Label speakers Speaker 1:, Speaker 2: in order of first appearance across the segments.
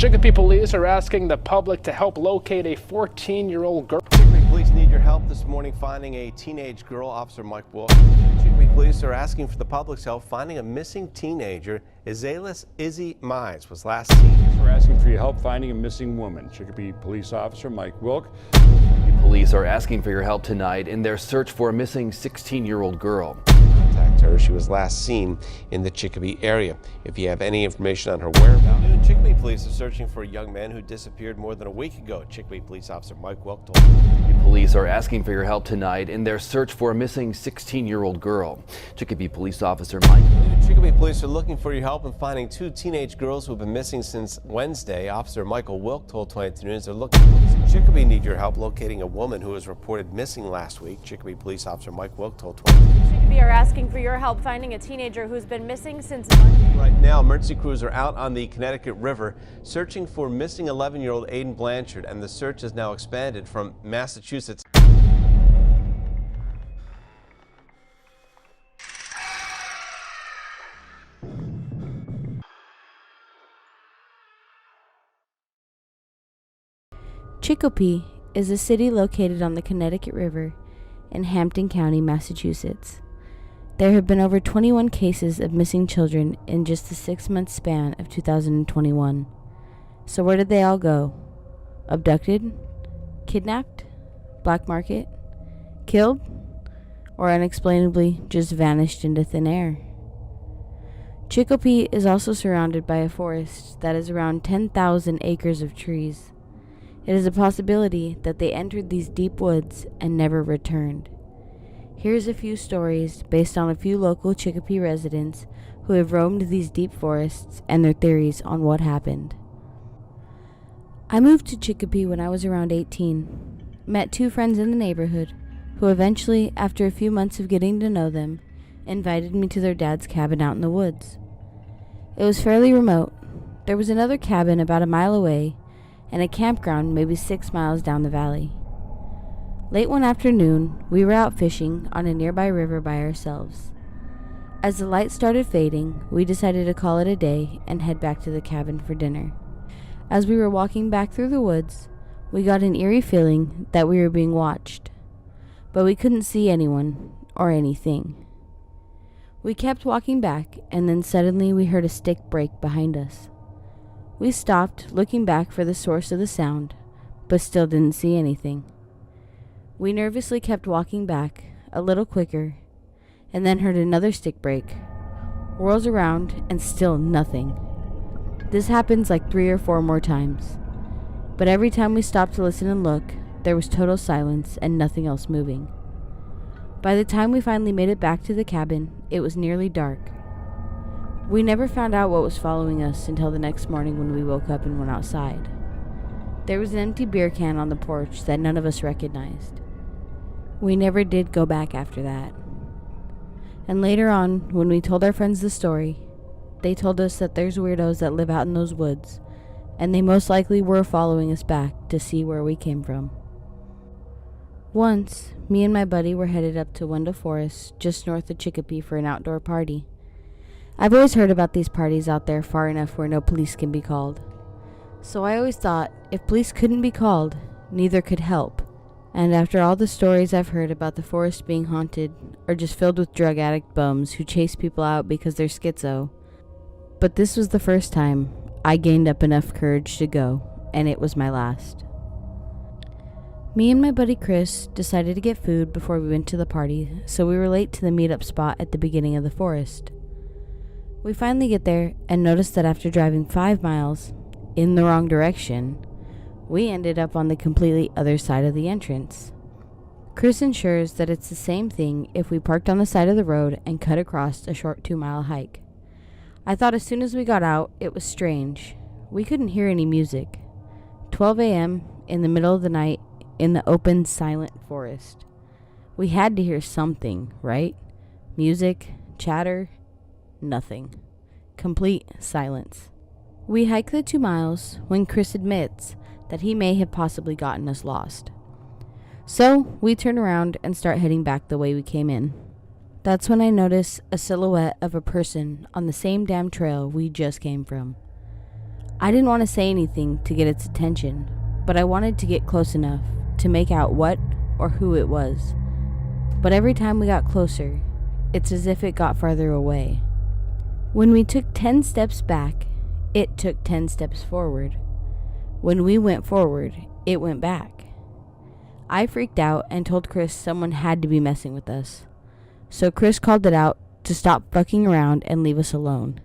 Speaker 1: Chicopee police are asking the public to help locate a 14-year-old girl.
Speaker 2: Chicopee police need your help this morning finding a teenage girl. Officer Mike Wilk. Chicopee police are asking for the public's help finding a missing teenager. Izzy Mize was last seen.
Speaker 3: We're asking for your help finding a missing woman. Chicopee police officer Mike Wilk.
Speaker 4: Police are asking for your help tonight in their search for a missing 16-year-old girl.
Speaker 2: Contact her. She was last seen in the Chicopee area. If you have any information on her whereabouts. Chicopee police are searching for a young man who disappeared more than a week ago. Chicopee police officer Mike Wilk told me.
Speaker 4: Police are asking for your help tonight in their search for a missing 16-year-old girl. Chicopee police officer Mike.
Speaker 2: Chicopee police are looking for your help in finding two teenage girls who have been missing since Wednesday. Officer Michael Wilk told 22 News they're looking. Chicopee need your help locating a woman who was reported missing last week. Chicopee police officer Mike Wilk told 22 News.
Speaker 5: Chicopee are asking for your help finding a teenager who's been missing since Monday.
Speaker 2: Right now, emergency crews are out on the Connecticut River searching for missing 11-year-old Aiden Blanchard, and the search is now expanded from Massachusetts.
Speaker 6: Chicopee is a city located on the Connecticut River in Hampton County, Massachusetts. There have been over 21 cases of missing children in just the 6-month span of 2021. So where did they all go? Abducted? Kidnapped? Black market? Killed? Or unexplainably just vanished into thin air? Chicopee is also surrounded by a forest that is around 10,000 acres of trees. It is a possibility that they entered these deep woods and never returned. Here's a few stories based on a few local Chicopee residents who have roamed these deep forests and their theories on what happened. I moved to Chicopee when I was around 18. Met two friends in the neighborhood who eventually, after a few months of getting to know them, invited me to their dad's cabin out in the woods. It was fairly remote. There was another cabin about a mile away and a campground maybe 6 miles down the valley. Late one afternoon, we were out fishing on a nearby river by ourselves. As the light started fading, we decided to call it a day and head back to the cabin for dinner. As we were walking back through the woods, we got an eerie feeling that we were being watched, but we couldn't see anyone or anything. We kept walking back, and then suddenly we heard a stick break behind us. We stopped, looking back for the source of the sound, but still didn't see anything. We nervously kept walking back, a little quicker, and then heard another stick break, whirls around, and still nothing. This happens like 3 or 4 more times, but every time we stopped to listen and look, there was total silence and nothing else moving. By the time we finally made it back to the cabin, it was nearly dark. We never found out what was following us until the next morning when we woke up and went outside. There was an empty beer can on the porch that none of us recognized. We never did go back after that. And later on, when we told our friends the story, they told us that there's weirdos that live out in those woods, and they most likely were following us back to see where we came from. Once, me and my buddy were headed up to Wendell Forest, just north of Chicopee, for an outdoor party. I've always heard about these parties out there far enough where no police can be called. So I always thought, if police couldn't be called, neither could help. And after all the stories I've heard about the forest being haunted, or just filled with drug addict bums who chase people out because they're schizo, but this was the first time I gained up enough courage to go, and it was my last. Me and my buddy Chris decided to get food before we went to the party, so we were late to the meetup spot at the beginning of the forest. We finally get there and notice that after driving 5 miles in the wrong direction, we ended up on the completely other side of the entrance. Chris ensures that it's the same thing if we parked on the side of the road and cut across a short 2-mile hike. I thought as soon as we got out, it was strange. We couldn't hear any music. 12 a.m. in the middle of the night in the open, silent forest. We had to hear something, right? Music, chatter, nothing. Complete silence. We hike the 2 miles when Chris admits that he may have possibly gotten us lost. So we turn around and start heading back the way we came in. That's when I notice a silhouette of a person on the same damn trail we just came from. I didn't want to say anything to get its attention, but I wanted to get close enough to make out what or who it was. But every time we got closer, it's as if it got farther away. When we took 10 steps back, it took 10 steps forward. When we went forward, it went back. I freaked out and told Chris someone had to be messing with us. So Chris called it out to stop fucking around and leave us alone.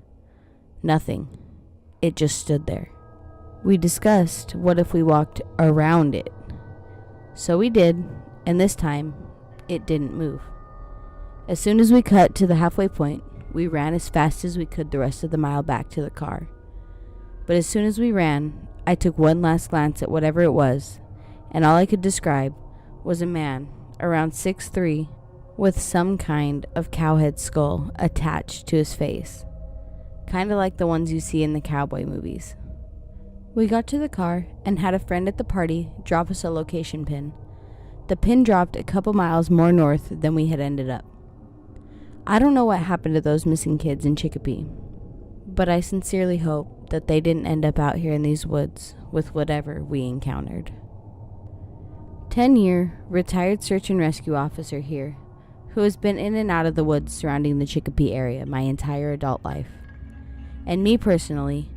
Speaker 6: Nothing. It just stood there. We discussed what if we walked around it. So we did, and this time, it didn't move. As soon as we cut to the halfway point, we ran as fast as we could the rest of the mile back to the car. But as soon as we ran, I took one last glance at whatever it was, and all I could describe was a man around 6'3", with some kind of cowhead skull attached to his face, kind of like the ones you see in the cowboy movies. We got to the car and had a friend at the party drop us a location pin. The pin dropped a couple miles more north than we had ended up. I don't know what happened to those missing kids in Chicopee, but I sincerely hope that they didn't end up out here in these woods with whatever we encountered. 10-year retired search and rescue officer here, who has been in and out of the woods surrounding the Chicopee area my entire adult life. And me personally,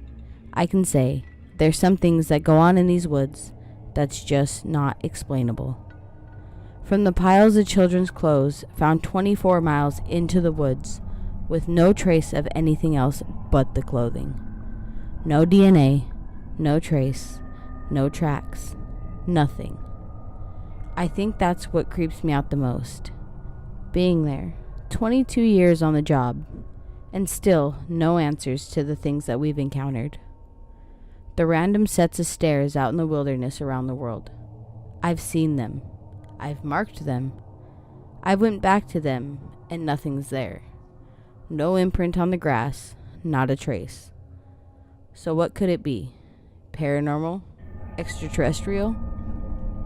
Speaker 6: I can say there's some things that go on in these woods that's just not explainable. From the piles of children's clothes found 24 miles into the woods with no trace of anything else but the clothing. No DNA, no trace, no tracks, nothing. I think that's what creeps me out the most. Being there, 22 years on the job, and still no answers to the things that we've encountered. The random sets of stairs out in the wilderness around the world. I've seen them. I've marked them. I went back to them, and nothing's there. No imprint on the grass, not a trace. So what could it be? Paranormal? Extraterrestrial?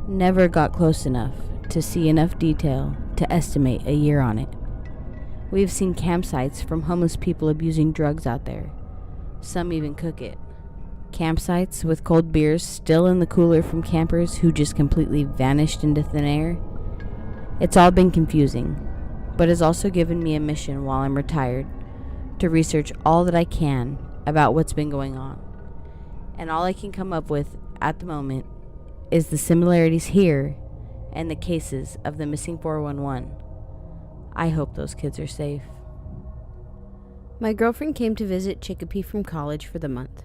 Speaker 6: Never got close enough to see enough detail to estimate a year on it. We've seen campsites from homeless people abusing drugs out there. Some even cook it. Campsites with cold beers still in the cooler from campers who just completely vanished into thin air. It's all been confusing, but has also given me a mission while I'm retired to research all that I can about what's been going on. And all I can come up with at the moment is the similarities here and the cases of the missing 411. I hope those kids are safe. My girlfriend came to visit Chicopee from college for the month.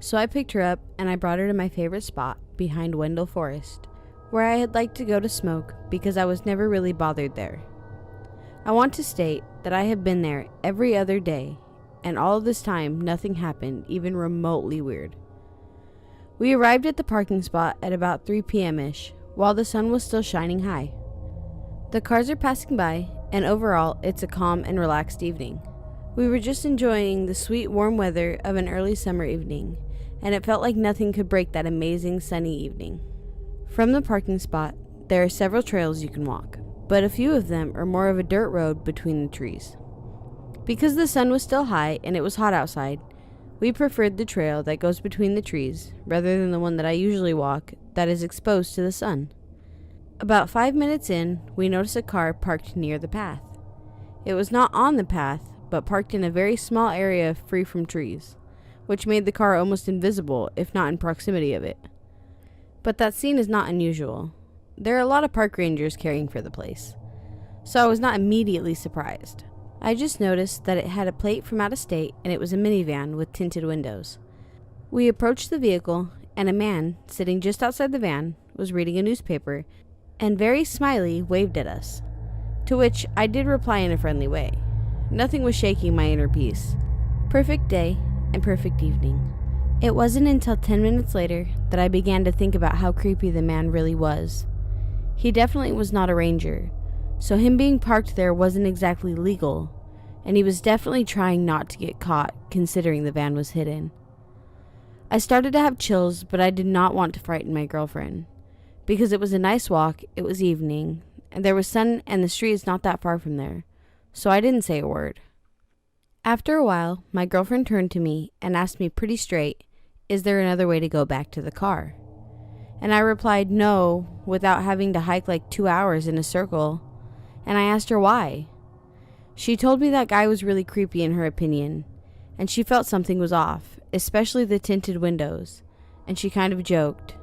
Speaker 6: So I picked her up and I brought her to my favorite spot behind Wendell Forest, where I had liked to go to smoke because I was never really bothered there. I want to state that I have been there every other day, and all of this time nothing happened even remotely weird. We arrived at the parking spot at about 3 p.m.-ish, while the sun was still shining high. The cars are passing by, and overall it's a calm and relaxed evening. We were just enjoying the sweet warm weather of an early summer evening, and it felt like nothing could break that amazing sunny evening. From the parking spot, there are several trails you can walk, but a few of them are more of a dirt road between the trees. Because the sun was still high and it was hot outside, we preferred the trail that goes between the trees rather than the one that I usually walk that is exposed to the sun. About 5 minutes in, we noticed a car parked near the path. It was not on the path, but parked in a very small area free from trees, which made the car almost invisible, if not in proximity of it. But that scene is not unusual. There are a lot of park rangers caring for the place, so I was not immediately surprised. I just noticed that it had a plate from out of state and it was a minivan with tinted windows. We approached the vehicle, and a man, sitting just outside the van, was reading a newspaper and very smiley waved at us, to which I did reply in a friendly way. Nothing was shaking my inner peace. Perfect day and perfect evening. It wasn't until 10 minutes later that I began to think about how creepy the man really was. He definitely was not a ranger, so him being parked there wasn't exactly legal, and he was definitely trying not to get caught considering the van was hidden. I started to have chills, but I did not want to frighten my girlfriend. Because it was a nice walk, it was evening, and there was sun and the street is not that far from there, so I didn't say a word. After a while, my girlfriend turned to me and asked me pretty straight is there another way to go back to the car? And I replied no, without having to hike like 2 hours in a circle. And I asked her why. She told me that guy was really creepy in her opinion, and she felt something was off, especially the tinted windows, and she kind of joked.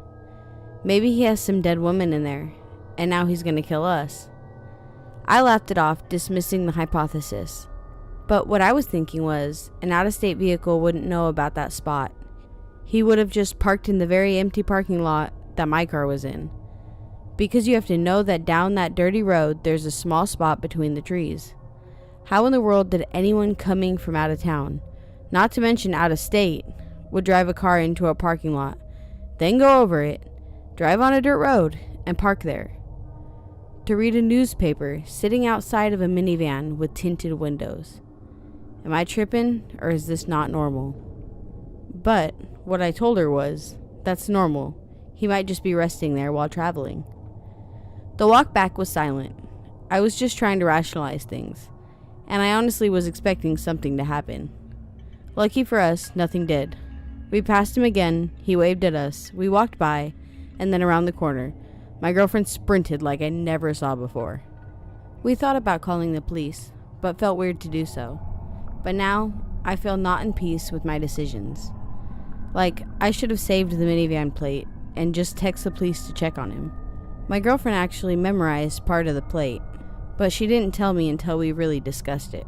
Speaker 6: Maybe he has some dead woman in there, and now he's gonna kill us. I laughed it off, dismissing the hypothesis. But what I was thinking was, an out-of-state vehicle wouldn't know about that spot. He would have just parked in the very empty parking lot that my car was in. Because you have to know that down that dirty road, there's a small spot between the trees. How in the world did anyone coming from out of town, not to mention out of state, would drive a car into a parking lot, then go over it, drive on a dirt road, and park there? To read a newspaper sitting outside of a minivan with tinted windows. Am I tripping, or is this not normal? But what I told her was, that's normal. He might just be resting there while traveling. The walk back was silent. I was just trying to rationalize things, and I honestly was expecting something to happen. Lucky for us, nothing did. We passed him again, he waved at us, we walked by, and then around the corner. My girlfriend sprinted like I never saw before. We thought about calling the police, but felt weird to do so. But now, I feel not in peace with my decisions. Like, I should have saved the minivan plate and just text the police to check on him. My girlfriend actually memorized part of the plate, but she didn't tell me until we really discussed it.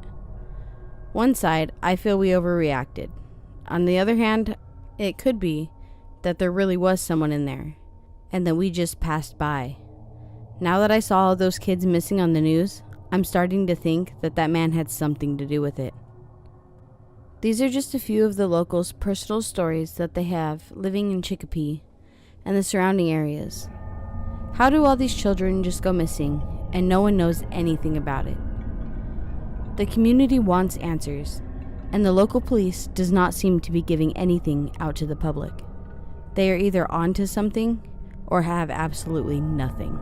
Speaker 6: One side, I feel we overreacted. On the other hand, it could be that there really was someone in there, and that we just passed by. Now that I saw all those kids missing on the news, I'm starting to think that that man had something to do with it. These are just a few of the locals' personal stories that they have living in Chicopee and the surrounding areas. How do all these children just go missing and no one knows anything about it? The community wants answers, and the local police does not seem to be giving anything out to the public. They are either onto something or have absolutely nothing.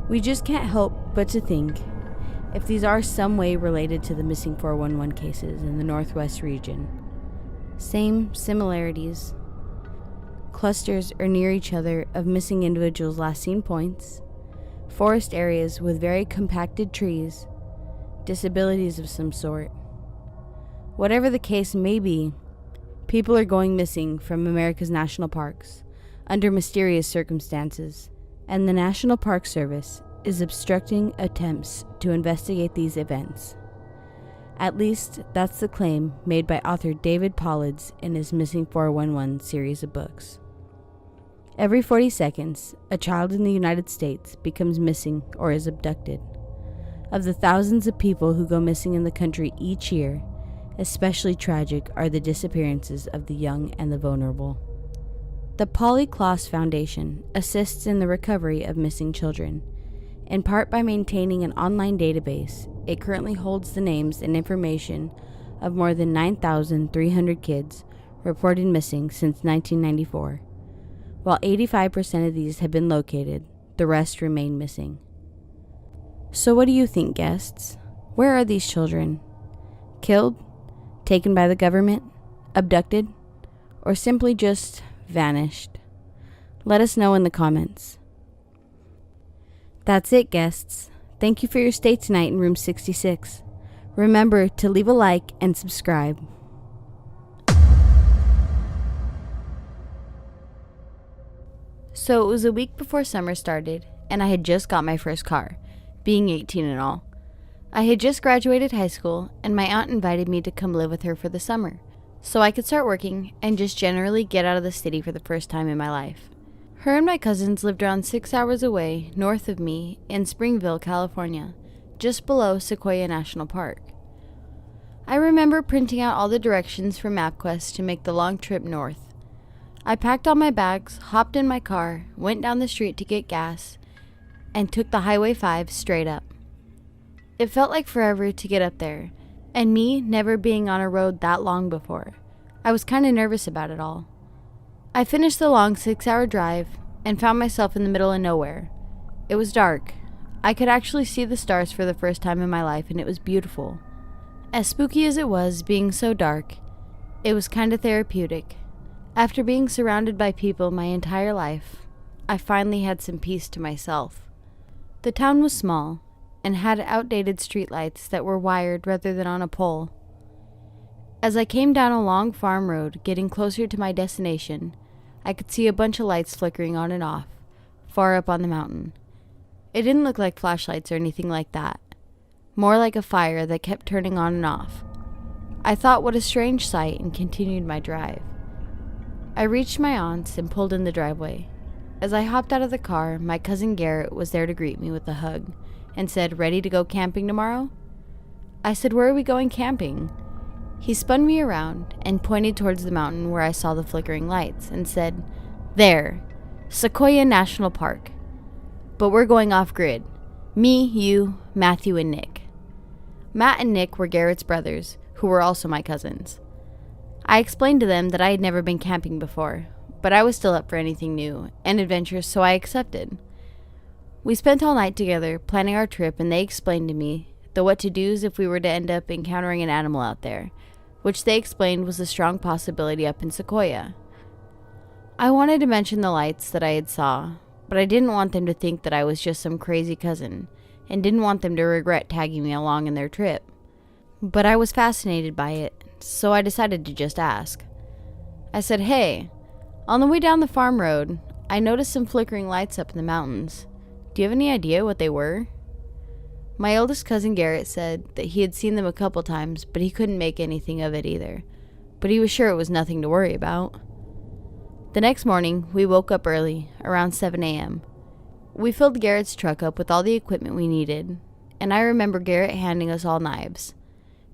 Speaker 6: We just can't help but to think if these are some way related to the missing 411 cases in the Northwest region. Same similarities. Clusters are near each other of missing individuals' last seen points, forest areas with very compacted trees, disabilities of some sort. Whatever the case may be, people are going missing from America's national parks under mysterious circumstances, and the National Park Service is obstructing attempts to investigate these events. At least, that's the claim made by author David Pollids in his Missing 411 series of books. Every 40 seconds, a child in the United States becomes missing or is abducted. Of the thousands of people who go missing in the country each year, especially tragic are the disappearances of the young and the vulnerable. The Polly Klaas Foundation assists in the recovery of missing children. In part by maintaining an online database, it currently holds the names and information of more than 9,300 kids reported missing since 1994. While 85% of these have been located, the rest remain missing. So what do you think, guests? Where are these children? Killed? Taken by the government? Abducted? Or simply just vanished? Let us know in the comments. That's it, guests. Thank you for your stay tonight in Room 66. Remember to leave a like and subscribe. So it was a week before summer started, and I had just got my first car, being 18 and all. I had just graduated high school, and my aunt invited me to come live with her for the summer, so I could start working and just generally get out of the city for the first time in my life. Her and my cousins lived around 6 hours away, north of me, in Springville, California, just below Sequoia National Park. I remember printing out all the directions from MapQuest to make the long trip north. I packed all my bags, hopped in my car, went down the street to get gas, and took the Highway 5 straight up. It felt like forever to get up there, and me never being on a road that long before, I was kind of nervous about it all. I finished the long 6-hour drive and found myself in the middle of nowhere. It was dark. I could actually see the stars for the first time in my life, and it was beautiful. As spooky as it was being so dark, it was kind of therapeutic. After being surrounded by people my entire life, I finally had some peace to myself. The town was small and had outdated streetlights that were wired rather than on a pole. As I came down a long farm road, getting closer to my destination, I could see a bunch of lights flickering on and off, far up on the mountain. It didn't look like flashlights or anything like that, more like a fire that kept turning on and off. I thought what a strange sight and continued my drive. I reached my aunt's and pulled in the driveway. As I hopped out of the car, my cousin Garrett was there to greet me with a hug and said, "Ready to go camping tomorrow?" I said, "Where are we going camping?" He spun me around and pointed towards the mountain where I saw the flickering lights and said, "There, Sequoia National Park. But we're going off-grid. Me, you, Matthew, and Nick." Matt and Nick were Garrett's brothers, who were also my cousins. I explained to them that I had never been camping before, but I was still up for anything new and adventurous, so I accepted. We spent all night together planning our trip, and they explained to me the what to do's if we were to end up encountering an animal out there, which they explained was a strong possibility up in Sequoia. I wanted to mention the lights that I had saw, but I didn't want them to think that I was just some crazy cousin, and didn't want them to regret tagging me along in their trip. But I was fascinated by it, so I decided to just ask. I said, "Hey, on the way down the farm road, I noticed some flickering lights up in the mountains. Do you have any idea what they were?" My oldest cousin Garrett said that he had seen them a couple times, but he couldn't make anything of it either. But he was sure it was nothing to worry about. The next morning, we woke up early, around 7 a.m. We filled Garrett's truck up with all the equipment we needed, and I remember Garrett handing us all knives.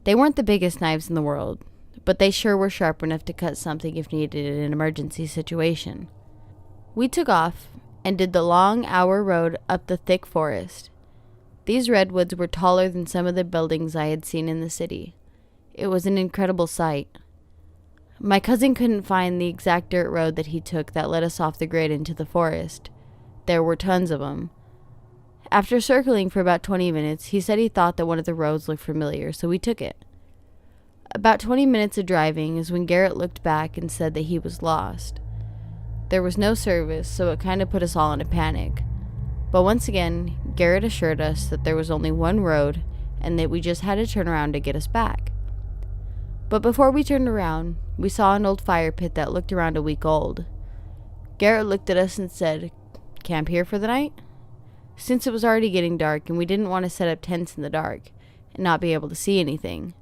Speaker 6: They weren't the biggest knives in the world, but they sure were sharp enough to cut something if needed in an emergency situation. We took off and did the long hour road up the thick forest. These redwoods were taller than some of the buildings I had seen in the city. It was an incredible sight. My cousin couldn't find the exact dirt road that he took that led us off the grid into the forest. There were tons of them. After circling for about 20 minutes, he said he thought that one of the roads looked familiar, so we took it. About 20 minutes of driving is when Garrett looked back and said that he was lost. There was no service, so it kind of put us all in a panic. But once again, Garrett assured us that there was only one road and that we just had to turn around to get us back. But before we turned around, we saw an old fire pit that looked around a week old. Garrett looked at us and said, "Camp here for the night?" Since it was already getting dark and we didn't want to set up tents in the dark and not be able to see anything,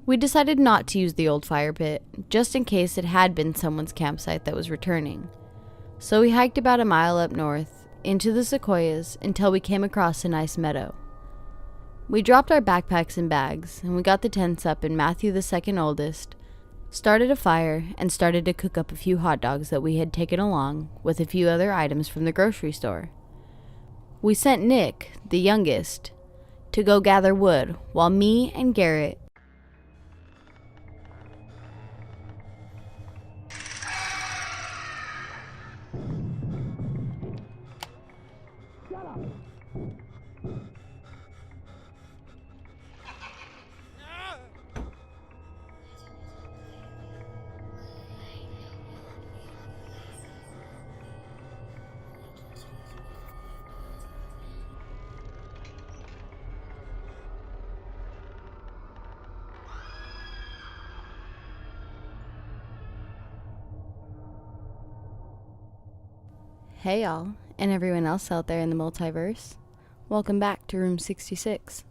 Speaker 6: we decided not to use the old fire pit, just in case it had been someone's campsite that was returning. So we hiked about a mile up north, into the sequoias, until we came across a nice meadow. We dropped our backpacks and bags, and we got the tents up, and Matthew, the second oldest, started a fire and started to cook up a few hot dogs that we had taken along, with a few other items from the grocery store. We sent Nick, the youngest, to go gather wood, while me and Garrett Hey y'all, and everyone else out there in the multiverse. Welcome back to Room 66,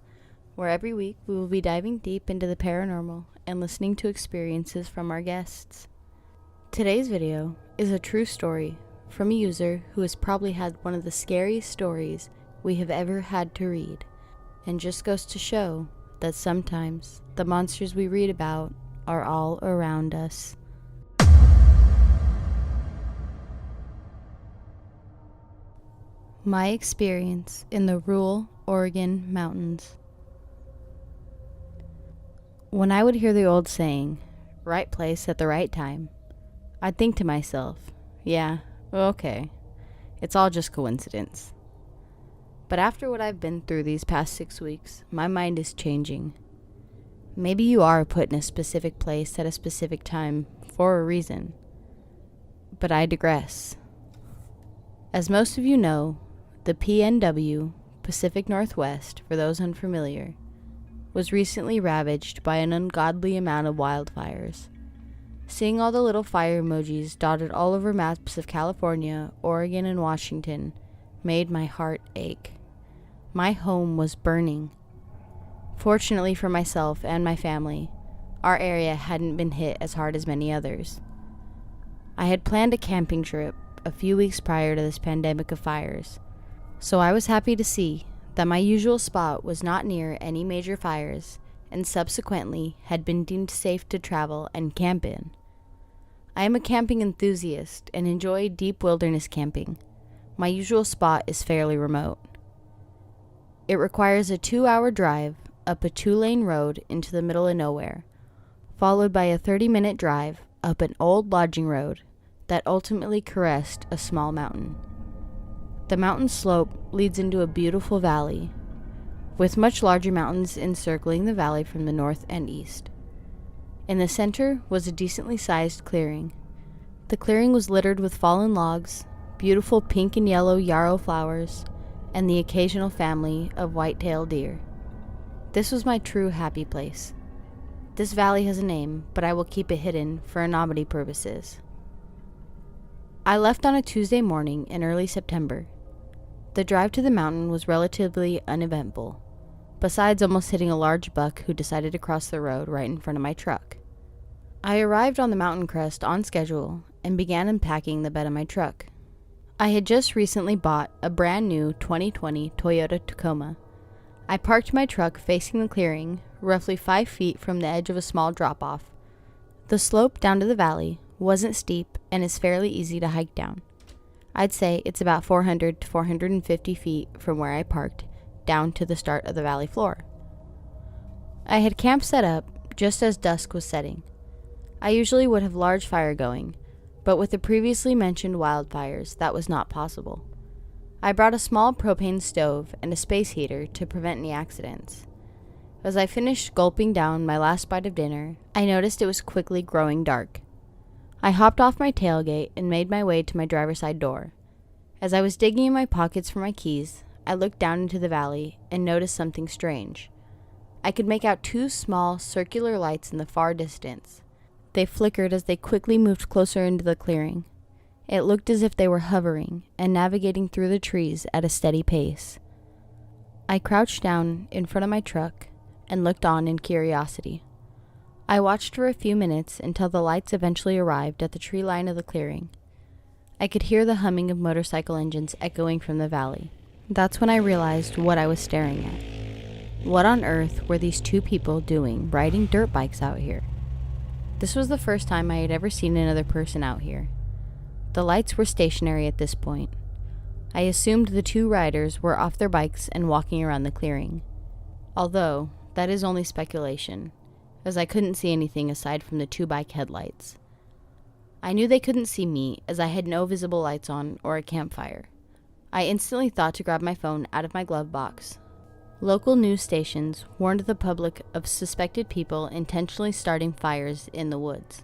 Speaker 6: where every week we will be diving deep into the paranormal and listening to experiences from our guests. Today's video is a true story from a user who has probably had one of the scariest stories we have ever had to read, and just goes to show that sometimes the monsters we read about are all around us. My experience in the rural Oregon mountains. When I would hear the old saying, "right place at the right time," I'd think to myself, yeah, okay, it's all just coincidence. But after what I've been through these past 6 weeks, my mind is changing. Maybe you are put in a specific place at a specific time for a reason. but I digress. As most of you know, the PNW, Pacific Northwest, for those unfamiliar, was recently ravaged by an ungodly amount of wildfires. Seeing all the little fire emojis dotted all over maps of California, Oregon, and Washington made my heart ache. My home was burning. Fortunately for myself and my family, our area hadn't been hit as hard as many others. I had planned a camping trip a few weeks prior to this pandemic of fires, so I was happy to see that my usual spot was not near any major fires and subsequently had been deemed safe to travel and camp in. I am a camping enthusiast and enjoy deep wilderness camping. My usual spot is fairly remote. It requires a 2-hour drive up a 2-lane road into the middle of nowhere, followed by a 30-minute drive up an old lodging road that ultimately caressed a small mountain. The mountain slope leads into a beautiful valley, with much larger mountains encircling the valley from the north and east. In the center was a decently sized clearing. The clearing was littered with fallen logs, beautiful pink and yellow yarrow flowers, and the occasional family of white-tailed deer. This was my true happy place. This valley has a name, but I will keep it hidden for anonymity purposes. I left on a Tuesday morning in early September. The drive to the mountain was relatively uneventful, besides almost hitting a large buck who decided to cross the road right in front of my truck. I arrived on the mountain crest on schedule and began unpacking the bed of my truck. I had just recently bought a brand new 2020 Toyota Tacoma. I parked my truck facing the clearing, roughly 5 feet from the edge of a small drop-off. The slope down to the valley wasn't steep and is fairly easy to hike down. I'd say it's about 400 to 450 feet from where I parked down to the start of the valley floor. I had camp set up just as dusk was setting. I usually would have large fire going, but with the previously mentioned wildfires, that was not possible. I brought a small propane stove and a space heater to prevent any accidents. As I finished gulping down my last bite of dinner, I noticed it was quickly growing dark. I hopped off my tailgate and made my way to my driver's side door. As I was digging in my pockets for my keys, I looked down into the valley and noticed something strange. I could make out 2 small circular lights in the far distance. They flickered as they quickly moved closer into the clearing. It looked as if they were hovering and navigating through the trees at a steady pace. I crouched down in front of my truck and looked on in curiosity. I watched for a few minutes until the lights eventually arrived at the tree line of the clearing. I could hear the humming of motorcycle engines echoing from the valley. That's when I realized what I was staring at. What on earth were these 2 people doing riding dirt bikes out here? This was the first time I had ever seen another person out here. The lights were stationary at this point. I assumed the 2 riders were off their bikes and walking around the clearing. Although, that is only speculation, as I couldn't see anything aside from the 2 bike headlights. I knew they couldn't see me, as I had no visible lights on or a campfire. I instantly thought to grab my phone out of my glove box. Local news stations warned the public of suspected people intentionally starting fires in the woods.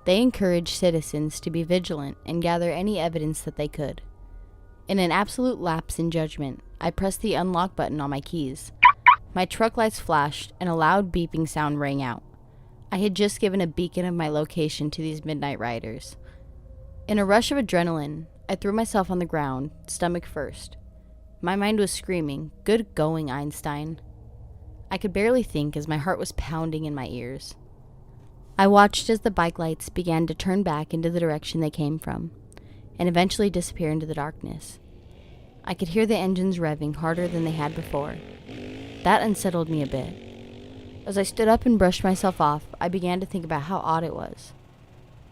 Speaker 6: They encouraged citizens to be vigilant and gather any evidence that they could. In an absolute lapse in judgment, I pressed the unlock button on my keys. My truck lights flashed and a loud beeping sound rang out. I had just given a beacon of my location to these midnight riders. In a rush of adrenaline, I threw myself on the ground, stomach first. My mind was screaming, "Good going, Einstein." I could barely think as my heart was pounding in my ears. I watched as the bike lights began to turn back into the direction they came from, and eventually disappear into the darkness. I could hear the engines revving harder than they had before. That unsettled me a bit. As I stood up and brushed myself off, I began to think about how odd it was.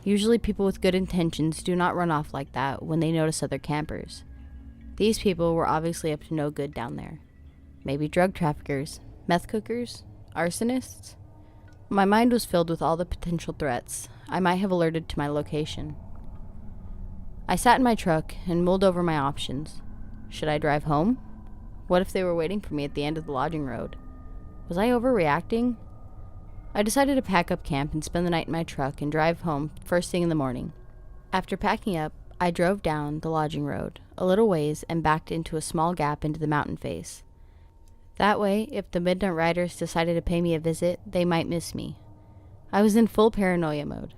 Speaker 6: Usually people with good intentions do not run off like that when they notice other campers. These people were obviously up to no good down there. Maybe drug traffickers, meth cookers, arsonists? My mind was filled with all the potential threats I might have alerted to my location. I sat in my truck and mulled over my options. Should I drive home? What if they were waiting for me at the end of the lodging road? Was I overreacting? I decided to pack up camp and spend the night in my truck and drive home first thing in the morning. After packing up, I drove down the lodging road a little ways and backed into a small gap into the mountain face. That way, if the Midnight Riders decided to pay me a visit, they might miss me. I was in full paranoia mode.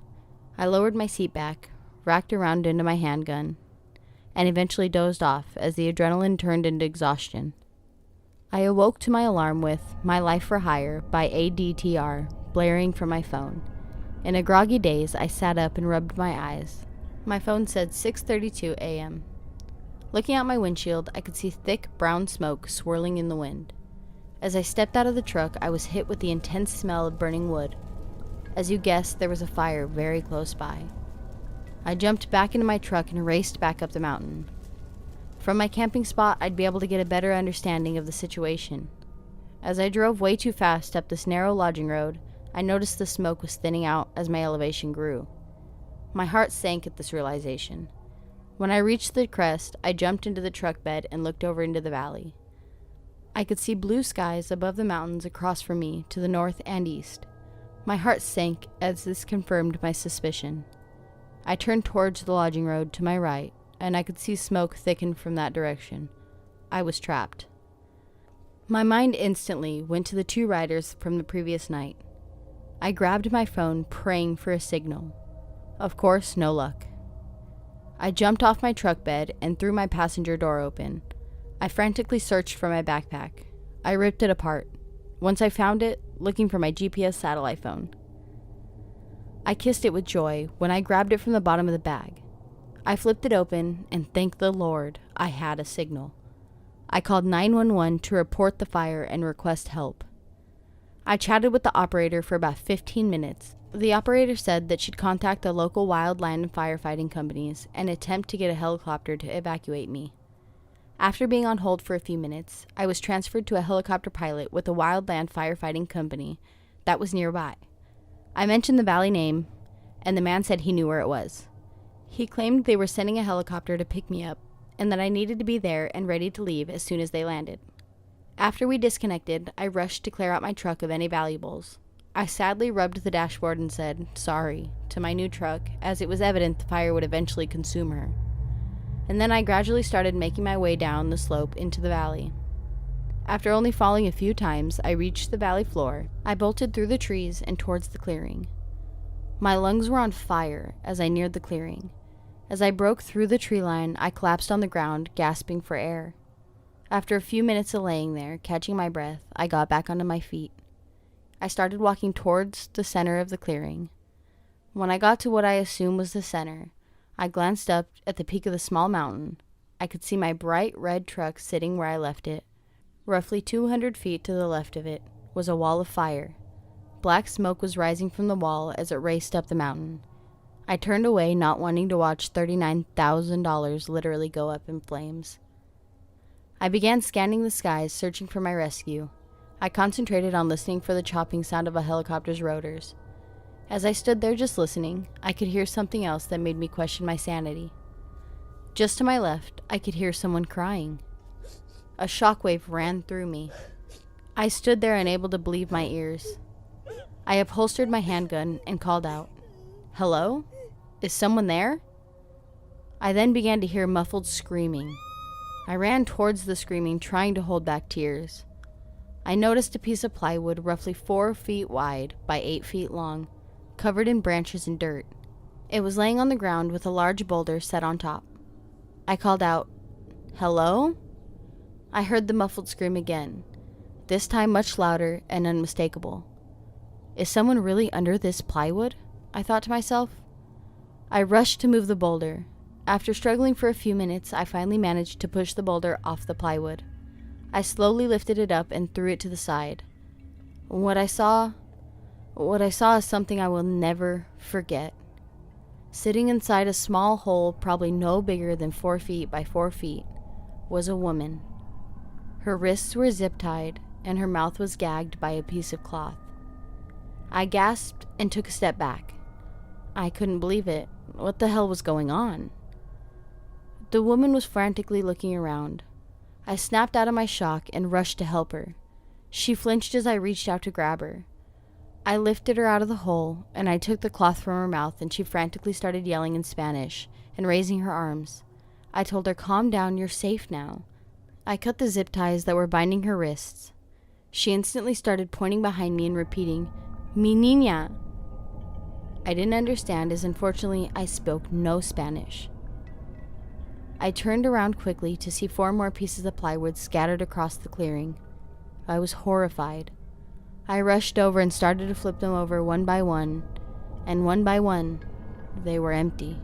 Speaker 6: I lowered my seat back, racked around into my handgun, and eventually dozed off as the adrenaline turned into exhaustion. I awoke to my alarm with My Life for Hire by ADTR blaring from my phone. In a groggy daze, I sat up and rubbed my eyes. My phone said 6:32 a.m. Looking out my windshield, I could see thick brown smoke swirling in the wind. As I stepped out of the truck, I was hit with the intense smell of burning wood. As you guessed, there was a fire very close by. I jumped back into my truck and raced back up the mountain. From my camping spot, I'd be able to get a better understanding of the situation. As I drove way too fast up this narrow lodging road, I noticed the smoke was thinning out as my elevation grew. My heart sank at this realization. When I reached the crest, I jumped into the truck bed and looked over into the valley. I could see blue skies above the mountains across from me to the north and east. My heart sank as this confirmed my suspicion. I turned towards the lodging road to my right, and I could see smoke thicken from that direction. I was trapped. My mind instantly went to the 2 riders from the previous night. I grabbed my phone, praying for a signal. Of course, no luck. I jumped off my truck bed and threw my passenger door open. I frantically searched for my backpack. I ripped it apart. Once I found it, looking for my GPS satellite phone. I kissed it with joy when I grabbed it from the bottom of the bag. I flipped it open, and thank the Lord, I had a signal. I called 911 to report the fire and request help. I chatted with the operator for about 15 minutes. The operator said that she'd contact the local wildland and firefighting companies and attempt to get a helicopter to evacuate me. After being on hold for a few minutes, I was transferred to a helicopter pilot with a wildland firefighting company that was nearby. I mentioned the valley name, and the man said he knew where it was. He claimed they were sending a helicopter to pick me up, and that I needed to be there and ready to leave as soon as they landed. After we disconnected, I rushed to clear out my truck of any valuables. I sadly rubbed the dashboard and said, sorry, to my new truck, as it was evident the fire would eventually consume her. And then I gradually started making my way down the slope into the valley. After only falling a few times, I reached the valley floor. I bolted through the trees and towards the clearing. My lungs were on fire as I neared the clearing. As I broke through the tree line, I collapsed on the ground, gasping for air. After a few minutes of laying there, catching my breath, I got back onto my feet. I started walking towards the center of the clearing. When I got to what I assumed was the center, I glanced up at the peak of the small mountain. I could see my bright red truck sitting where I left it. Roughly 200 feet to the left of it was a wall of fire. Black smoke was rising from the wall as it raced up the mountain. I turned away, not wanting to watch $39,000 literally go up in flames. I began scanning the skies, searching for my rescue. I concentrated on listening for the chopping sound of a helicopter's rotors. As I stood there just listening, I could hear something else that made me question my sanity. Just to my left, I could hear someone crying. A shockwave ran through me. I stood there unable to believe my ears. I upholstered my handgun and called out, "Hello? Is someone there?" I then began to hear muffled screaming. I ran towards the screaming, trying to hold back tears. I noticed a piece of plywood roughly 4 feet wide by 8 feet long, covered in branches and dirt. It was laying on the ground with a large boulder set on top. I called out, "Hello?" I heard the muffled scream again, this time much louder and unmistakable. Is someone really under this plywood? I thought to myself. I rushed to move the boulder. After struggling for a few minutes, I finally managed to push the boulder off the plywood. I slowly lifted it up and threw it to the side. What I saw is something I will never forget. Sitting inside a small hole probably no bigger than 4 feet by 4 feet was a woman. Her wrists were zip-tied and her mouth was gagged by a piece of cloth. I gasped and took a step back. I couldn't believe it. What the hell was going on? The woman was frantically looking around. I snapped out of my shock and rushed to help her. She flinched as I reached out to grab her. I lifted her out of the hole, and I took the cloth from her mouth, and she frantically started yelling in Spanish and raising her arms. I told her, "Calm down, you're safe now." I cut the zip ties that were binding her wrists. She instantly started pointing behind me and repeating, "Mi niña." I didn't understand, as unfortunately I spoke no Spanish. I turned around quickly to see 4 more pieces of plywood scattered across the clearing. I was horrified. I rushed over and started to flip them over one by one, and one by one, they were empty.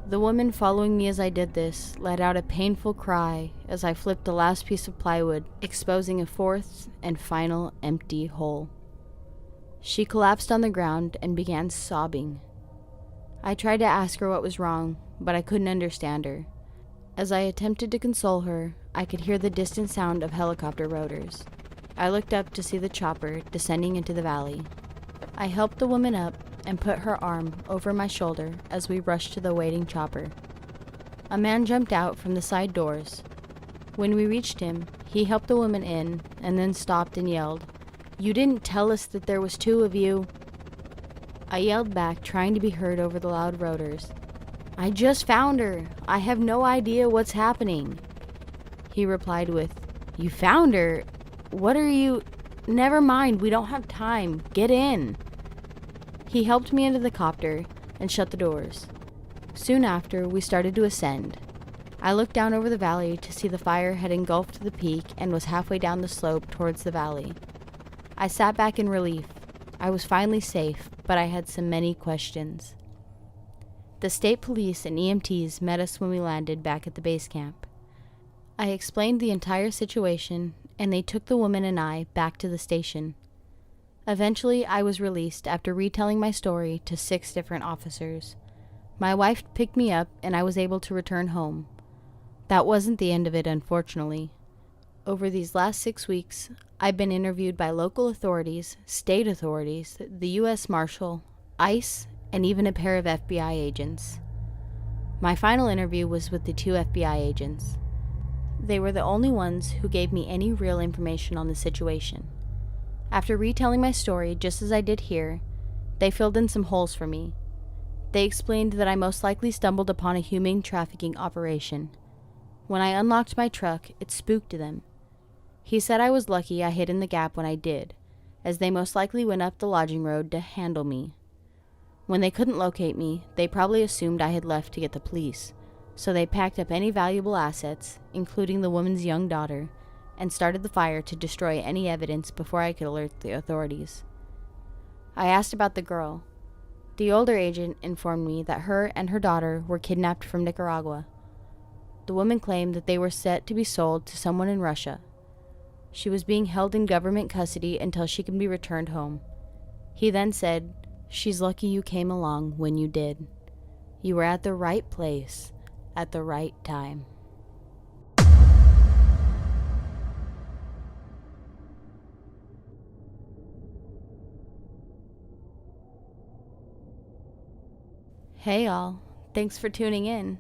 Speaker 6: The woman following me as I did this let out a painful cry as I flipped the last piece of plywood, exposing a 4th and final empty hole. She collapsed on the ground and began sobbing. I tried to ask her what was wrong, but I couldn't understand her. As I attempted to console her, I could hear the distant sound of helicopter rotors. I looked up to see the chopper descending into the valley. I helped the woman up and put her arm over my shoulder as we rushed to the waiting chopper. A man jumped out from the side doors. When we reached him, he helped the woman in and then stopped and yelled, "You didn't tell us that there was 2 of you." I yelled back, trying to be heard over the loud rotors, "I just found her. I have no idea what's happening." He replied with, "You found her? What are you? Never mind, we don't have time. Get in." He helped me into the copter and shut the doors. Soon after, we started to ascend. I looked down over the valley to see the fire had engulfed the peak and was halfway down the slope towards the valley. I sat back in relief. I was finally safe, but I had so many questions. The state police and EMTs met us when we landed back at the base camp. I explained the entire situation, and they took the woman and I back to the station. Eventually, I was released after retelling my story to 6 different officers. My wife picked me up, and I was able to return home. That wasn't the end of it, unfortunately. Over these last 6 weeks, I've been interviewed by local authorities, state authorities, the U.S. Marshal, ICE, and even a pair of FBI agents. My final interview was with the 2 FBI agents. They were the only ones who gave me any real information on the situation. After retelling my story just as I did here, they filled in some holes for me. They explained that I most likely stumbled upon a human trafficking operation. When I unlocked my truck, it spooked them. He said I was lucky I hid in the gap when I did, as they most likely went up the lodging road to handle me. When they couldn't locate me, they probably assumed I had left to get the police, so they packed up any valuable assets, including the woman's young daughter, and started the fire to destroy any evidence before I could alert the authorities. I asked about the girl. The older agent informed me that her and her daughter were kidnapped from Nicaragua. The woman claimed that they were set to be sold to someone in Russia. She was being held in government custody until she can be returned home. He then said, "She's lucky you came along when you did. You were at the right place at the right time." Hey all, thanks for tuning in.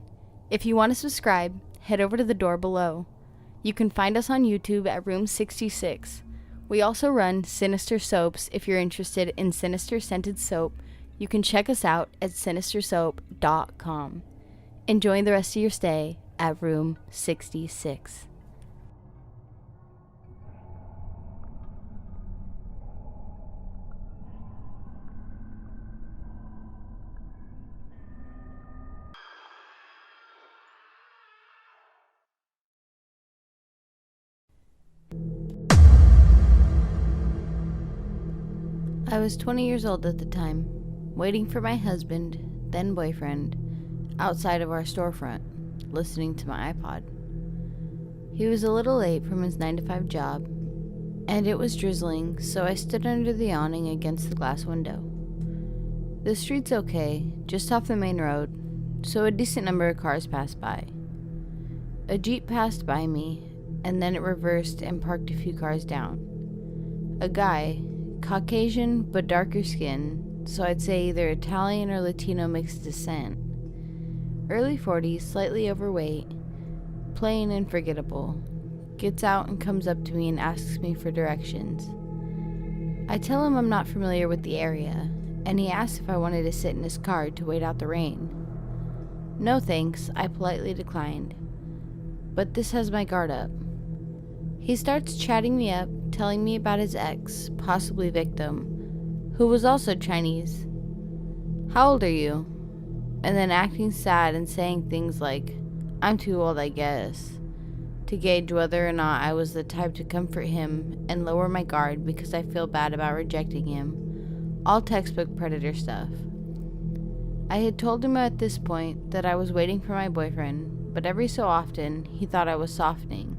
Speaker 6: If you want to subscribe, head over to the door below. You can find us on YouTube at Room66. We also run Sinister Soaps. If you're interested in sinister scented soap, you can check us out at sinistersoap.com. Enjoy the rest of your stay at Room 66. I was 20 years old at the time, waiting for my husband, then boyfriend, outside of our storefront, listening to my iPod. He was a little late from his 9-to-5 job, and it was drizzling, so I stood under the awning against the glass window. The street's okay, just off the main road, so a decent number of cars passed by. A Jeep passed by me, and then it reversed and parked a few cars down. A guy, Caucasian but darker skin, so I'd say either Italian or Latino mixed descent. Early 40s, slightly overweight, plain and forgettable. Gets out and comes up to me and asks me for directions. I tell him I'm not familiar with the area, and he asks if I wanted to sit in his car to wait out the rain. No thanks, I politely declined, but this has my guard up. He starts chatting me up, telling me about his ex, possibly victim, who was also Chinese. How old are you? And then acting sad and saying things like, I'm too old, I guess, to gauge whether or not I was the type to comfort him and lower my guard because I feel bad about rejecting him. All textbook predator stuff. I had told him at this point that I was waiting for my boyfriend, but every so often he thought I was softening.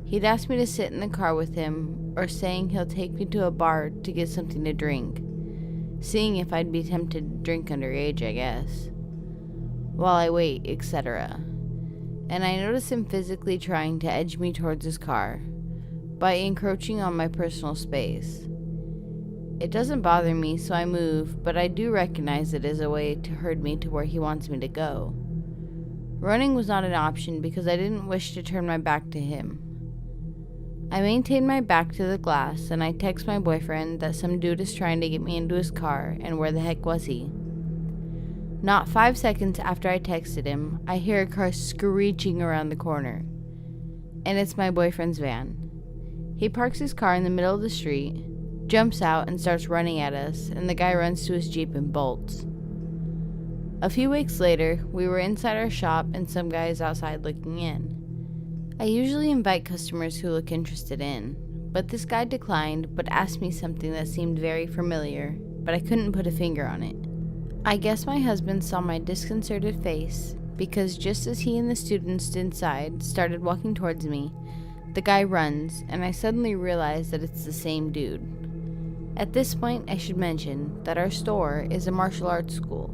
Speaker 6: He'd ask me to sit in the car with him, or saying he'll take me to a bar to get something to drink, seeing if I'd be tempted to drink underage, I guess, while I wait, etc. And I notice him physically trying to edge me towards his car by encroaching on my personal space. It doesn't bother me, so I move, but I do recognize it as a way to herd me to where he wants me to go. Running was not an option because I didn't wish to turn my back to him. I maintain my back to the glass, and I text my boyfriend that some dude is trying to get me into his car, and where the heck was he? Not 5 seconds after I texted him, I hear a car screeching around the corner, and it's my boyfriend's van. He parks his car in the middle of the street, jumps out and starts running at us, and the guy runs to his Jeep and bolts. A few weeks later, we were inside our shop and some guy is outside looking in. I usually invite customers who look interested in, but this guy declined but asked me something that seemed very familiar, but I couldn't put a finger on it. I guess my husband saw my disconcerted face, because just as he and the students inside started walking towards me, the guy runs, and I suddenly realize that it's the same dude. At this point, I should mention that our store is a martial arts school,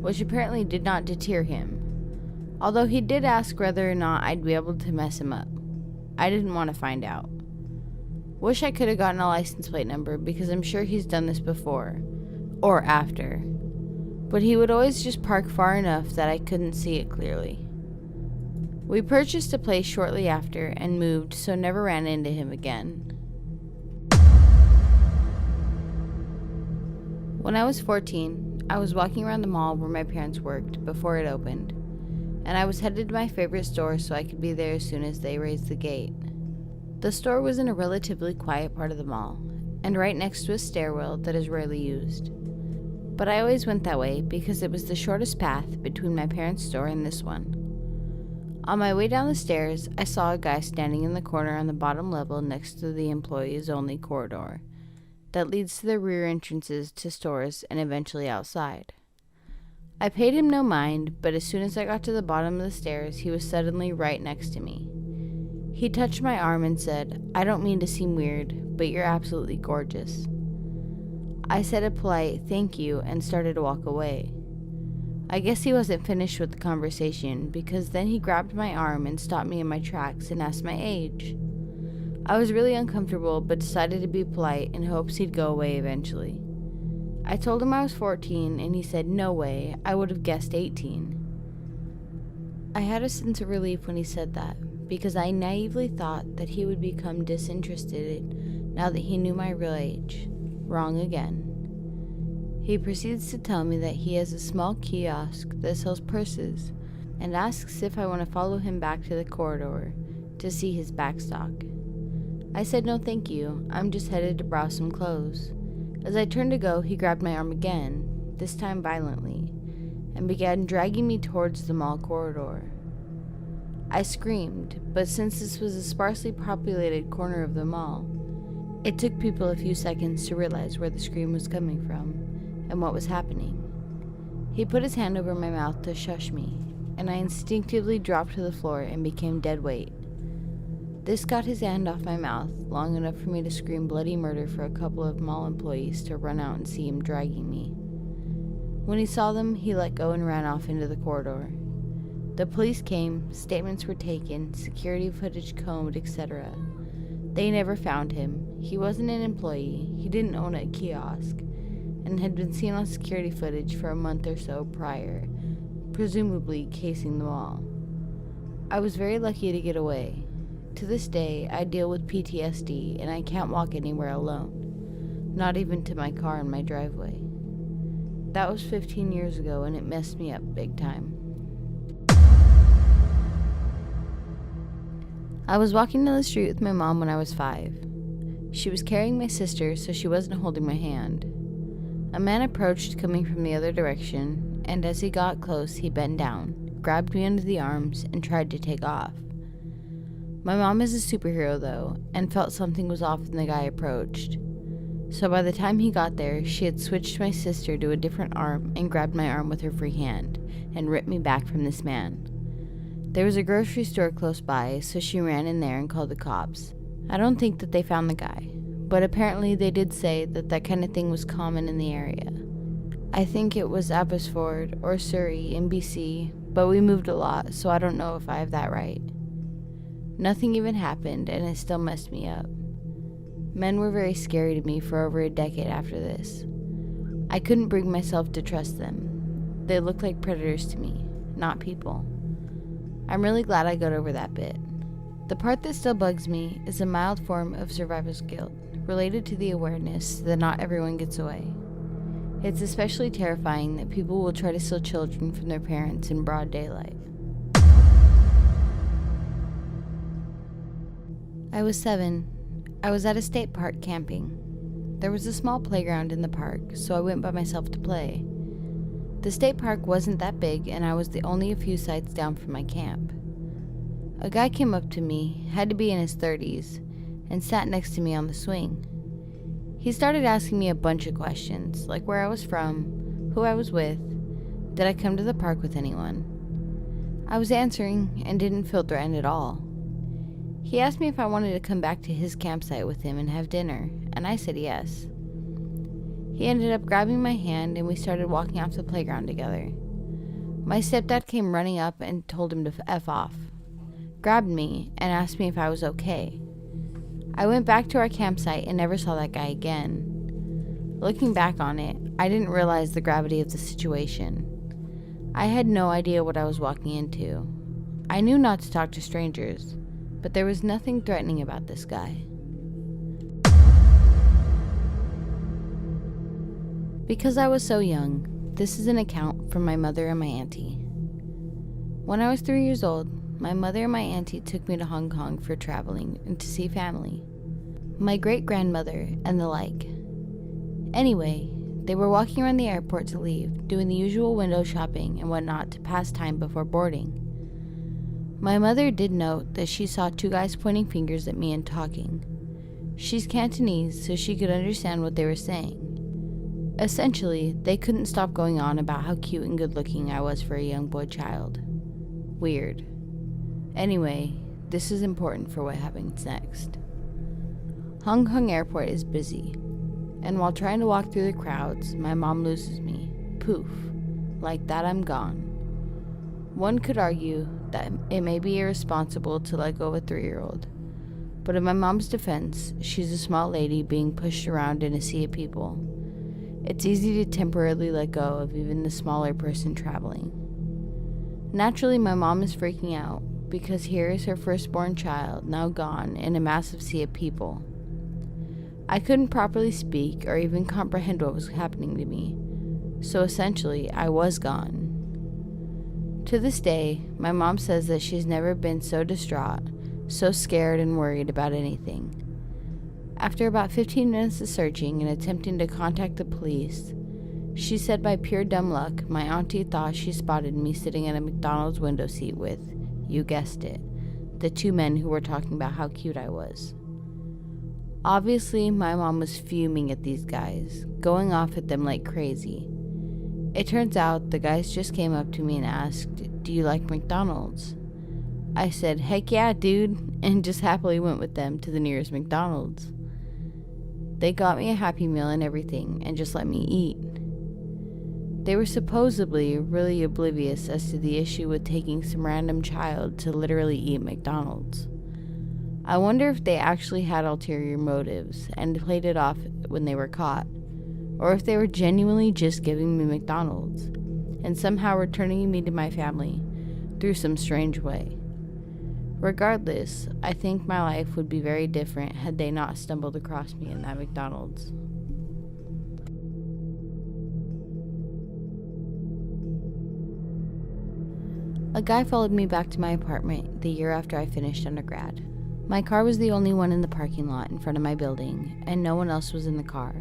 Speaker 6: which apparently did not deter him, although he did ask whether or not I'd be able to mess him up. I didn't want to find out. Wish I could have gotten a license plate number because I'm sure he's done this before, or after, but he would always just park far enough that I couldn't see it clearly. We purchased a place shortly after and moved, so never ran into him again. When I was 14, I was walking around the mall where my parents worked before it opened, and I was headed to my favorite store so I could be there as soon as they raised the gate. The store was in a relatively quiet part of the mall, and right next to a stairwell that is rarely used. But I always went that way because it was the shortest path between my parents' store and this one. On my way down the stairs, I saw a guy standing in the corner on the bottom level next to the employees-only corridor that leads to the rear entrances to stores and eventually outside. I paid him no mind, but as soon as I got to the bottom of the stairs, he was suddenly right next to me. He touched my arm and said, "I don't mean to seem weird, but you're absolutely gorgeous." I said a polite thank you and started to walk away. I guess he wasn't finished with the conversation because then he grabbed my arm and stopped me in my tracks and asked my age. I was really uncomfortable but decided to be polite in hopes he'd go away eventually. I told him I was 14 and he said no way, I would have guessed 18. I had a sense of relief when he said that because I naively thought that he would become disinterested now that he knew my real age. Wrong again. He proceeds to tell me that he has a small kiosk that sells purses and asks if I want to follow him back to the corridor to see his backstock. I said no thank you, I'm just headed to browse some clothes. As I turned to go, he grabbed my arm again, this time violently, and began dragging me towards the mall corridor. I screamed, but since this was a sparsely populated corner of the mall, it took people a few seconds to realize where the scream was coming from and what was happening. He put his hand over my mouth to shush me, and I instinctively dropped to the floor and became dead weight. This got his hand off my mouth long enough for me to scream bloody murder for a couple of mall employees to run out and see him dragging me. When he saw them, he let go and ran off into the corridor. The police came, statements were taken, security footage combed, etc. They never found him. He wasn't an employee, he didn't own a kiosk, and had been seen on security footage for a month or so prior, presumably casing the mall. I was very lucky to get away. To this day, I deal with PTSD and I can't walk anywhere alone. Not even to my car in my driveway. That was 15 years ago, and it messed me up big time. I was walking down the street with my mom when I was 5. She was carrying my sister, so she wasn't holding my hand. A man approached coming from the other direction, and as he got close, he bent down, grabbed me under the arms, and tried to take off. My mom is a superhero, though, and felt something was off when the guy approached. So by the time he got there, she had switched my sister to a different arm and grabbed my arm with her free hand, and ripped me back from this man. There was a grocery store close by, so she ran in there and called the cops. I don't think that they found the guy, but apparently they did say that that kind of thing was common in the area. I think it was Abbotsford or Surrey in BC, but we moved a lot, so I don't know if I have that right. Nothing even happened, and it still messed me up. Men were very scary to me for over a decade after this. I couldn't bring myself to trust them. They looked like predators to me, not people. I'm really glad I got over that bit. The part that still bugs me is a mild form of survivor's guilt, related to the awareness that not everyone gets away. It's especially terrifying that people will try to steal children from their parents in broad daylight. I was 7. I was at a state park camping. There was a small playground in the park, so I went by myself to play. The state park wasn't that big, and I was the only a few sites down from my camp. A guy came up to me, had to be in his 30s, and sat next to me on the swing. He started asking me a bunch of questions, like where I was from, who I was with, did I come to the park with anyone. I was answering and didn't feel threatened at all. He asked me if I wanted to come back to his campsite with him and have dinner, and I said yes. He ended up grabbing my hand and we started walking off the playground together. My stepdad came running up and told him to F off, grabbed me, and asked me if I was okay. I went back to our campsite and never saw that guy again. Looking back on it, I didn't realize the gravity of the situation. I had no idea what I was walking into. I knew not to talk to strangers, but there was nothing threatening about this guy. Because I was so young, this is an account from my mother and my auntie. When I was 3 years old, my mother and my auntie took me to Hong Kong for traveling and to see family, my great-grandmother and the like. Anyway, they were walking around the airport to leave, doing the usual window shopping and whatnot to pass time before boarding. My mother did note that she saw 2 guys pointing fingers at me and talking. She's Cantonese, so she could understand what they were saying. Essentially, they couldn't stop going on about how cute and good-looking I was for a young boy child. Weird. Anyway, this is important for what happens next. Hong Kong Airport is busy, and while trying to walk through the crowds, my mom loses me. Poof. Like that, I'm gone. One could argue that it may be irresponsible to let go of a 3-year-old, but in my mom's defense, she's a small lady being pushed around in a sea of people. It's easy to temporarily let go of even the smaller person traveling. Naturally, my mom is freaking out because here is her firstborn child now gone in a massive sea of people. I couldn't properly speak or even comprehend what was happening to me, so essentially, I was gone. To this day, my mom says that she's never been so distraught, so scared and worried about anything. After about 15 minutes of searching and attempting to contact the police, she said by pure dumb luck, my auntie thought she spotted me sitting in a McDonald's window seat with, you guessed it, the 2 men who were talking about how cute I was. Obviously, my mom was fuming at these guys, going off at them like crazy. It turns out the guys just came up to me and asked, "Do you like McDonald's?" I said, "Heck yeah, dude," and just happily went with them to the nearest McDonald's. They got me a Happy Meal and everything, and just let me eat. They were supposedly really oblivious as to the issue with taking some random child to literally eat McDonald's. I wonder if they actually had ulterior motives and played it off when they were caught, or if they were genuinely just giving me McDonald's, and somehow returning me to my family through some strange way. Regardless, I think my life would be very different had they not stumbled across me in that McDonald's. A guy followed me back to my apartment the year after I finished undergrad. My car was the only one in the parking lot in front of my building, and no one else was in the car,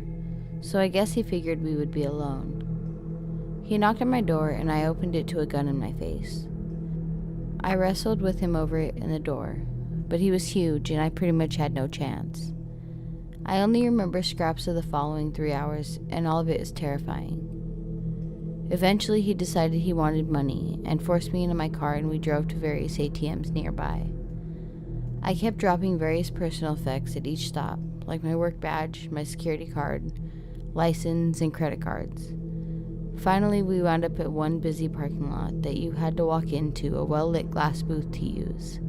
Speaker 6: so I guess he figured we would be alone. He knocked on my door, and I opened it to a gun in my face. I wrestled with him over it in the door, but he was huge and I pretty much had no chance. I only remember scraps of the following 3 hours, and all of it is terrifying. Eventually, he decided he wanted money and forced me into my car, and we drove to various ATMs nearby. I kept dropping various personal effects at each stop, like my work badge, my security card, license, and credit cards. Finally, we wound up at one busy parking lot that you had to walk into a well-lit glass booth to use.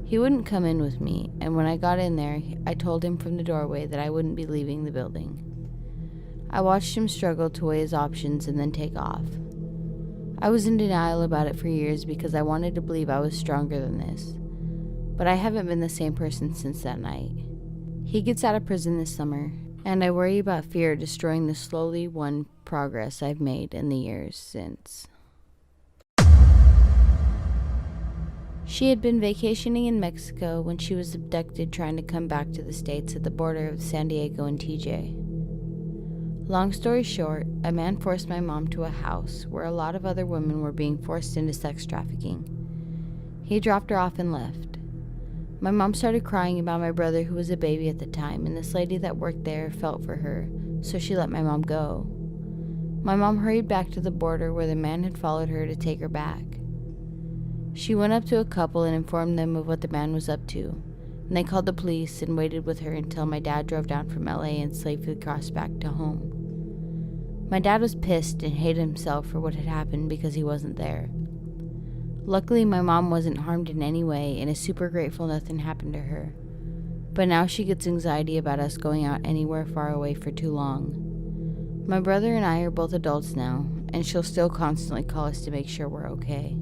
Speaker 6: He wouldn't come in with me, and when I got in there, I told him from the doorway that I wouldn't be leaving the building. I watched him struggle to weigh his options and then take off. I was in denial about it for years because I wanted to believe I was stronger than this, but I haven't been the same person since that night. He gets out of prison this summer, and I worry about fear destroying the slowly won progress I've made in the years since. She had been vacationing in Mexico when she was abducted trying to come back to the States at the border of San Diego and TJ. Long story short, a man forced my mom to a house where a lot of other women were being forced into sex trafficking. He dropped her off and left. My mom started crying about my brother who was a baby at the time, and this lady that worked there felt for her, so she let my mom go. My mom hurried back to the border where the man had followed her to take her back. She went up to a couple and informed them of what the man was up to, and they called the police and waited with her until my dad drove down from LA and safely crossed back to home. My dad was pissed and hated himself for what had happened because he wasn't there. Luckily, my mom wasn't harmed in any way and is super grateful nothing happened to her. But now she gets anxiety about us going out anywhere far away for too long. My brother and I are both adults now, and she'll still constantly call us to make sure we're okay.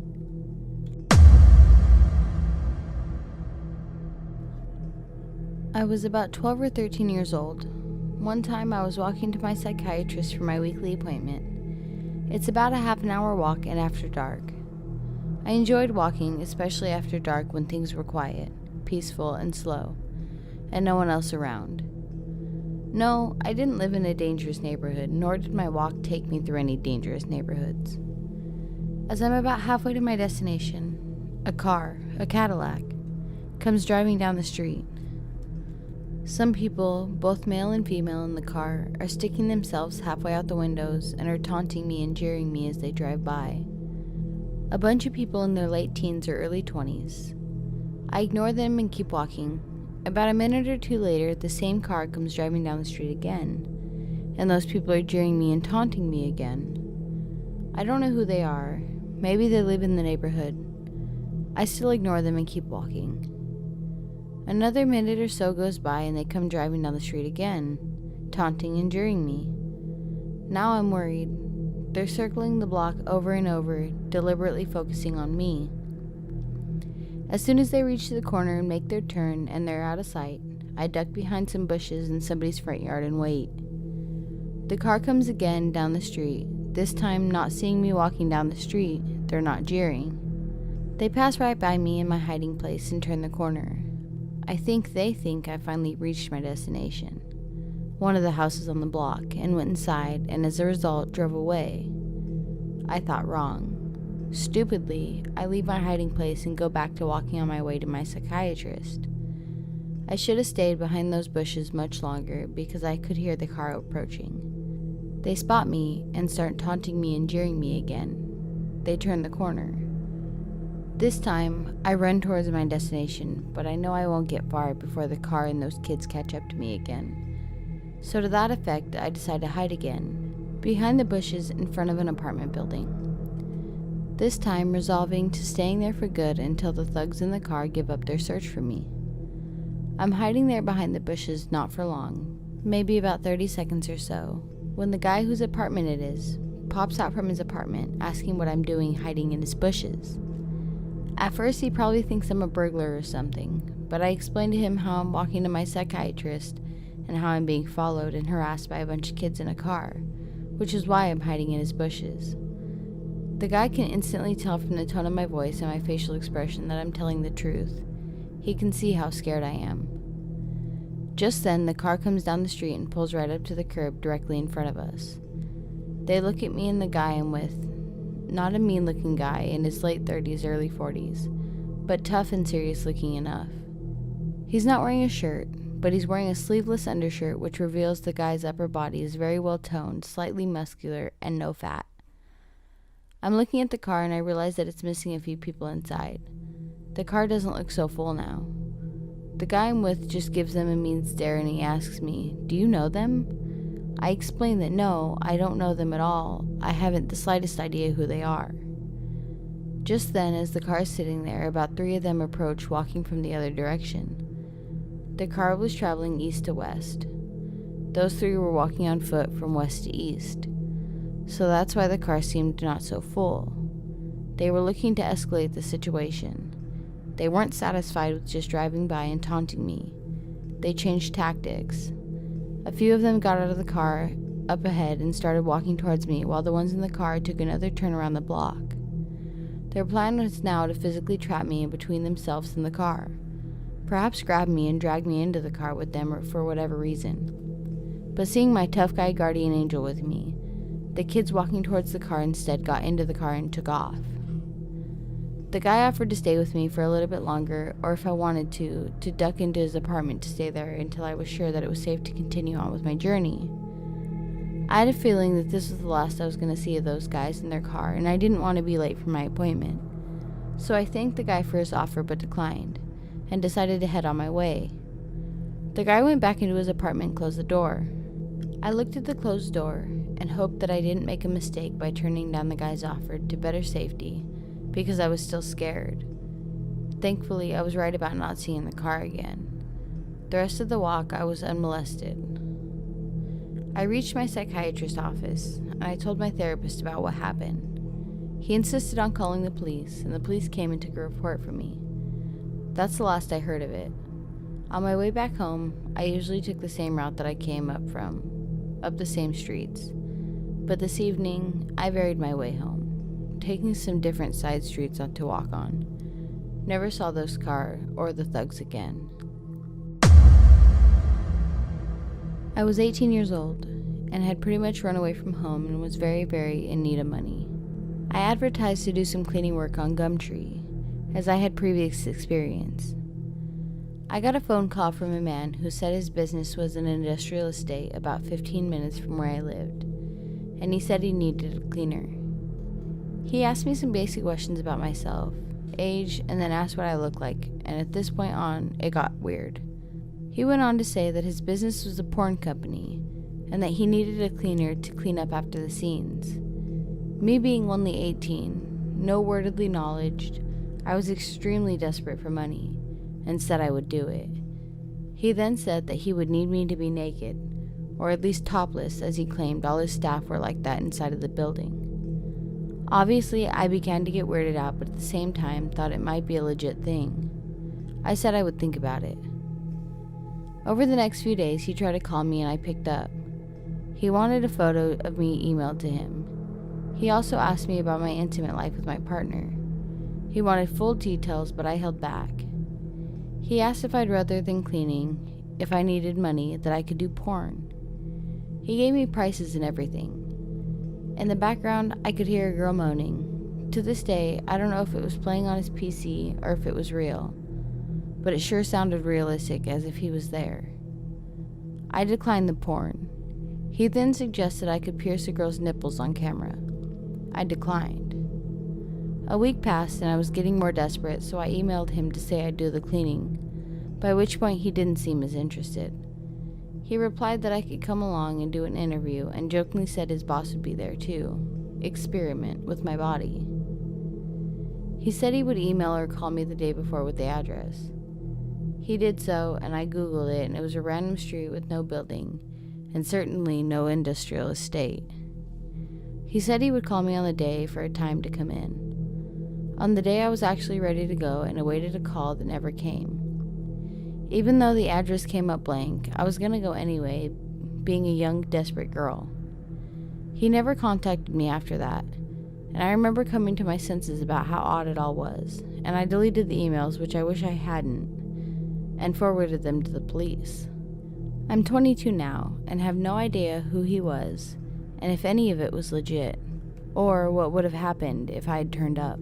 Speaker 6: I was about 12 or 13 years old. One time I was walking to my psychiatrist for my weekly appointment. It's about a half an hour walk and after dark. I enjoyed walking, especially after dark when things were quiet, peaceful, and slow, and no one else around. No, I didn't live in a dangerous neighborhood, nor did my walk take me through any dangerous neighborhoods. As I'm about halfway to my destination, a car, a Cadillac, comes driving down the street. Some people, both male and female in the car, are sticking themselves halfway out the windows and are taunting me and jeering me as they drive by. A bunch of people in their late teens or early 20s. I ignore them and keep walking. About a minute or two later, the same car comes driving down the street again, and those people are jeering me and taunting me again. I don't know who they are. Maybe they live in the neighborhood. I still ignore them and keep walking. Another minute or so goes by and they come driving down the street again, taunting and jeering me. Now I'm worried. They're circling the block over and over, deliberately focusing on me. As soon as they reach the corner and make their turn and they're out of sight, I duck behind some bushes in somebody's front yard and wait. The car comes again down the street. This time, not seeing me walking down the street, they're not jeering. They pass right by me in my hiding place and turn the corner. I think they think I finally reached my destination, one of the houses on the block, and went inside, and as a result, drove away. I thought wrong. Stupidly, I leave my hiding place and go back to walking on my way to my psychiatrist. I should have stayed behind those bushes much longer because I could hear the car approaching. They spot me and start taunting me and jeering me again. They turn the corner. This time, I run towards my destination, but I know I won't get far before the car and those kids catch up to me again. So to that effect, I decide to hide again, behind the bushes in front of an apartment building. This time, resolving to staying there for good until the thugs in the car give up their search for me. I'm hiding there behind the bushes not for long, maybe about 30 seconds or so, when the guy whose apartment it is pops out from his apartment asking what I'm doing hiding in his bushes. At first, he probably thinks I'm a burglar or something, but I explain to him how I'm walking to my psychiatrist and how I'm being followed and harassed by a bunch of kids in a car, which is why I'm hiding in his bushes. The guy can instantly tell from the tone of my voice and my facial expression that I'm telling the truth. He can see how scared I am. Just then, the car comes down the street and pulls right up to the curb directly in front of us. They look at me and the guy I'm with. Not a mean-looking guy in his late 30s, early 40s, but tough and serious-looking enough. He's not wearing a shirt, but he's wearing a sleeveless undershirt which reveals the guy's upper body is very well-toned, slightly muscular, and no fat. I'm looking at the car and I realize that it's missing a few people inside. The car doesn't look so full now. The guy I'm with just gives them a mean stare and he asks me, "Do you know them?" I explain that no, I don't know them at all. I haven't the slightest idea who they are. Just then, as the car is sitting there, about 3 of them approach walking from the other direction. The car was traveling east to west. Those 3 were walking on foot from west to east. So that's why the car seemed not so full. They were looking to escalate the situation. They weren't satisfied with just driving by and taunting me. They changed tactics. A few of them got out of the car up ahead and started walking towards me, while the ones in the car took another turn around the block. Their plan was now to physically trap me in between themselves and the car. Perhaps grab me and drag me into the car with them or for whatever reason. But seeing my tough guy guardian angel with me, the kids walking towards the car instead got into the car and took off. The guy offered to stay with me for a little bit longer, or if I wanted to duck into his apartment to stay there until I was sure that it was safe to continue on with my journey. I had a feeling that this was the last I was going to see of those guys in their car, and I didn't want to be late for my appointment. So I thanked the guy for his offer but declined, and decided to head on my way. The guy went back into his apartment and closed the door. I looked at the closed door and hoped that I didn't make a mistake by turning down the guy's offer to better safety, because I was still scared. Thankfully, I was right about not seeing the car again. The rest of the walk, I was unmolested. I reached my psychiatrist's office, and I told my therapist about what happened. He insisted on calling the police, and the police came and took a report from me. That's the last I heard of it. On my way back home, I usually took the same route that I came up the same streets. But this evening, I varied my way home, taking some different side streets to walk on. Never saw those car or the thugs again. I was 18 years old and had pretty much run away from home and was very, very in need of money. I advertised to do some cleaning work on LinkTree, as I had previous experience. I got a phone call from a man who said his business was an industrial estate about 15 minutes from where I lived, and he said he needed a cleaner. He asked me some basic questions about myself, age, and then asked what I looked like, and at this point on, it got weird. He went on to say that his business was a porn company, and that he needed a cleaner to clean up after the scenes. Me being only 18, no wordedly knowledged, I was extremely desperate for money, and said I would do it. He then said that he would need me to be naked, or at least topless, as he claimed all his staff were like that inside of the building. Obviously, I began to get weirded out, but at the same time thought it might be a legit thing. I said I would think about it. Over the next few days, he tried to call me and I picked up. He wanted a photo of me emailed to him. He also asked me about my intimate life with my partner. He wanted full details, but I held back. He asked if I'd rather than cleaning, if I needed money, that I could do porn. He gave me prices and everything. In the background, I could hear a girl moaning. To this day, I don't know if it was playing on his PC or if it was real, but it sure sounded realistic, as if he was there. I declined the porn. He then suggested I could pierce a girl's nipples on camera. I declined. A week passed and I was getting more desperate, so I emailed him to say I'd do the cleaning, by which point he didn't seem as interested. He replied that I could come along and do an interview, and jokingly said his boss would be there too. Experiment with my body. He said he would email or call me the day before with the address. He did so, and I googled it, and it was a random street with no building, and certainly no industrial estate. He said he would call me on the day for a time to come in. On the day I was actually ready to go and awaited a call that never came. Even though the address came up blank, I was gonna go anyway, being a young, desperate girl. He never contacted me after that, and I remember coming to my senses about how odd it all was, and I deleted the emails, which I wish I hadn't, and forwarded them to the police. I'm 22 now, and have no idea who he was, and if any of it was legit, or what would have happened if I had turned up.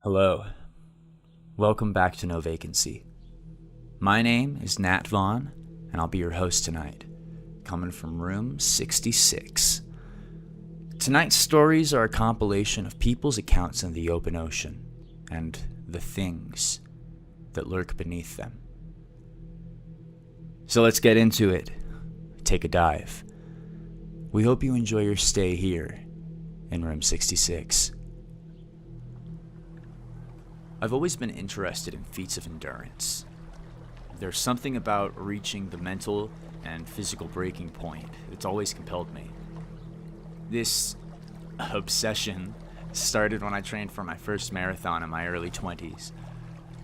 Speaker 7: Hello. Welcome back to No Vacancy. My name is Nat Vaughn, and I'll be your host tonight, coming from Room 66. Tonight's stories are a compilation of people's accounts in the open ocean and the things that lurk beneath them. So let's get into it. Take a dive. We hope you enjoy your stay here in Room 66. I've always been interested in feats of endurance. There's something about reaching the mental and physical breaking point that's always compelled me. This obsession started when I trained for my first marathon in my early 20s.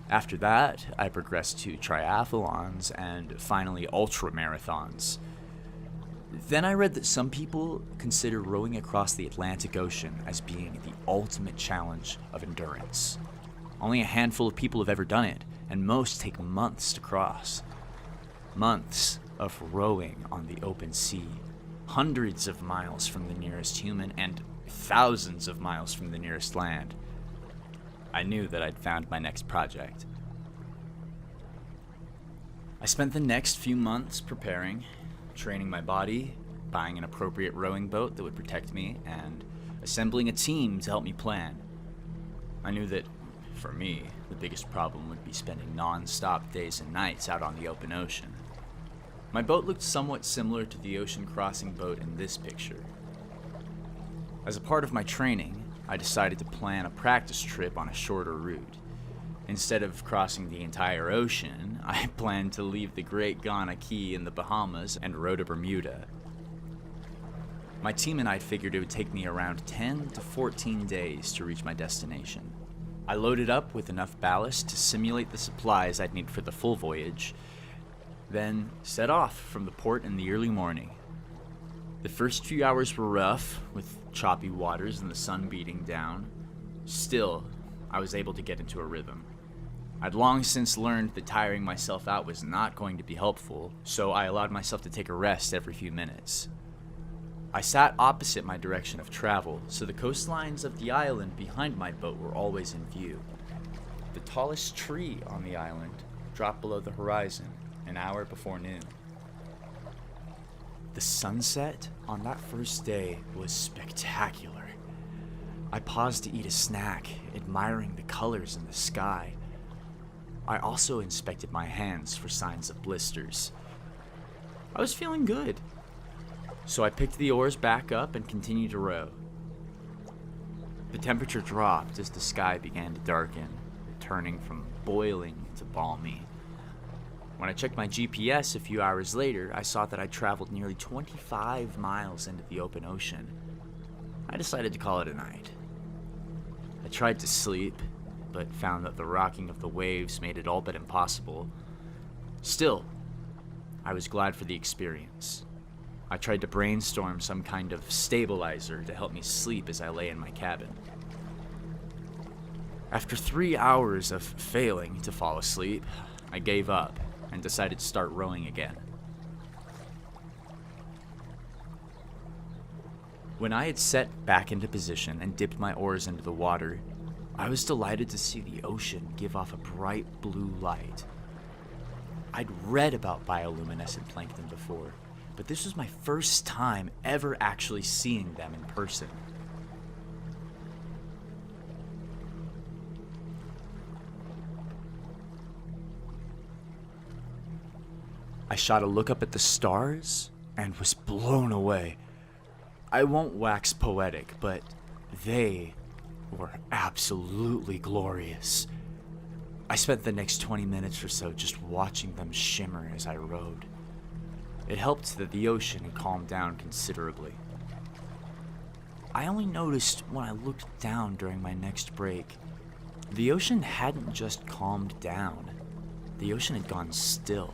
Speaker 7: After that, I progressed to triathlons and finally ultra marathons. Then I read that some people consider rowing across the Atlantic Ocean as being the ultimate challenge of endurance. Only a handful of people have ever done it, and most take months to cross. Months of rowing on the open sea, hundreds of miles from the nearest human, and thousands of miles from the nearest land. I knew that I'd found my next project. I spent the next few months preparing, training my body, buying an appropriate rowing boat that would protect me, and assembling a team to help me plan. I knew that for me, the biggest problem would be spending non-stop days and nights out on the open ocean. My boat looked somewhat similar to the ocean crossing boat in this picture. As a part of my training, I decided to plan a practice trip on a shorter route. Instead of crossing the entire ocean, I planned to leave the Great Ghana Key in the Bahamas and row to Bermuda. My team and I figured it would take me around 10 to 14 days to reach my destination. I loaded up with enough ballast to simulate the supplies I'd need for the full voyage, then set off from the port in the early morning. The first few hours were rough, with choppy waters and the sun beating down. Still, I was able to get into a rhythm. I'd long since learned that tiring myself out was not going to be helpful, so I allowed myself to take a rest every few minutes. I sat opposite my direction of travel, so the coastlines of the island behind my boat were always in view. The tallest tree on the island dropped below the horizon an hour before noon. The sunset on that first day was spectacular. I paused to eat a snack, admiring the colors in the sky. I also inspected my hands for signs of blisters. I was feeling good. So I picked the oars back up and continued to row. The temperature dropped as the sky began to darken, turning from boiling to balmy. When I checked my GPS a few hours later, I saw that I'd traveled nearly 25 miles into the open ocean. I decided to call it a night. I tried to sleep, but found that the rocking of the waves made it all but impossible. Still, I was glad for the experience. I tried to brainstorm some kind of stabilizer to help me sleep as I lay in my cabin. After 3 hours of failing to fall asleep, I gave up and decided to start rowing again. When I had set back into position and dipped my oars into the water, I was delighted to see the ocean give off a bright blue light. I'd read about bioluminescent plankton before, but this was my first time ever actually seeing them in person. I shot a look up at the stars and was blown away. I won't wax poetic, but they were absolutely glorious. I spent the next 20 minutes or so just watching them shimmer as I rowed. It helped that the ocean had calmed down considerably. I only noticed when I looked down during my next break, the ocean hadn't just calmed down, the ocean had gone still.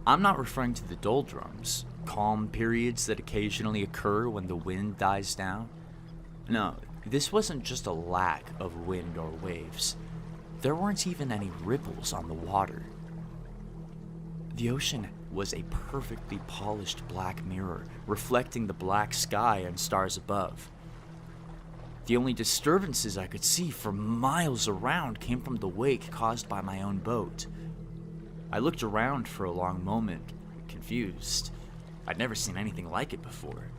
Speaker 7: I'm not referring to the doldrums, calm periods that occasionally occur when the wind dies down. No, this wasn't just a lack of wind or waves. There weren't even any ripples on the water. The ocean was a perfectly polished black mirror, reflecting the black sky and stars above. The only disturbances I could see for miles around came from the wake caused by my own boat. I looked around for a long moment, confused. I'd never seen anything like it before.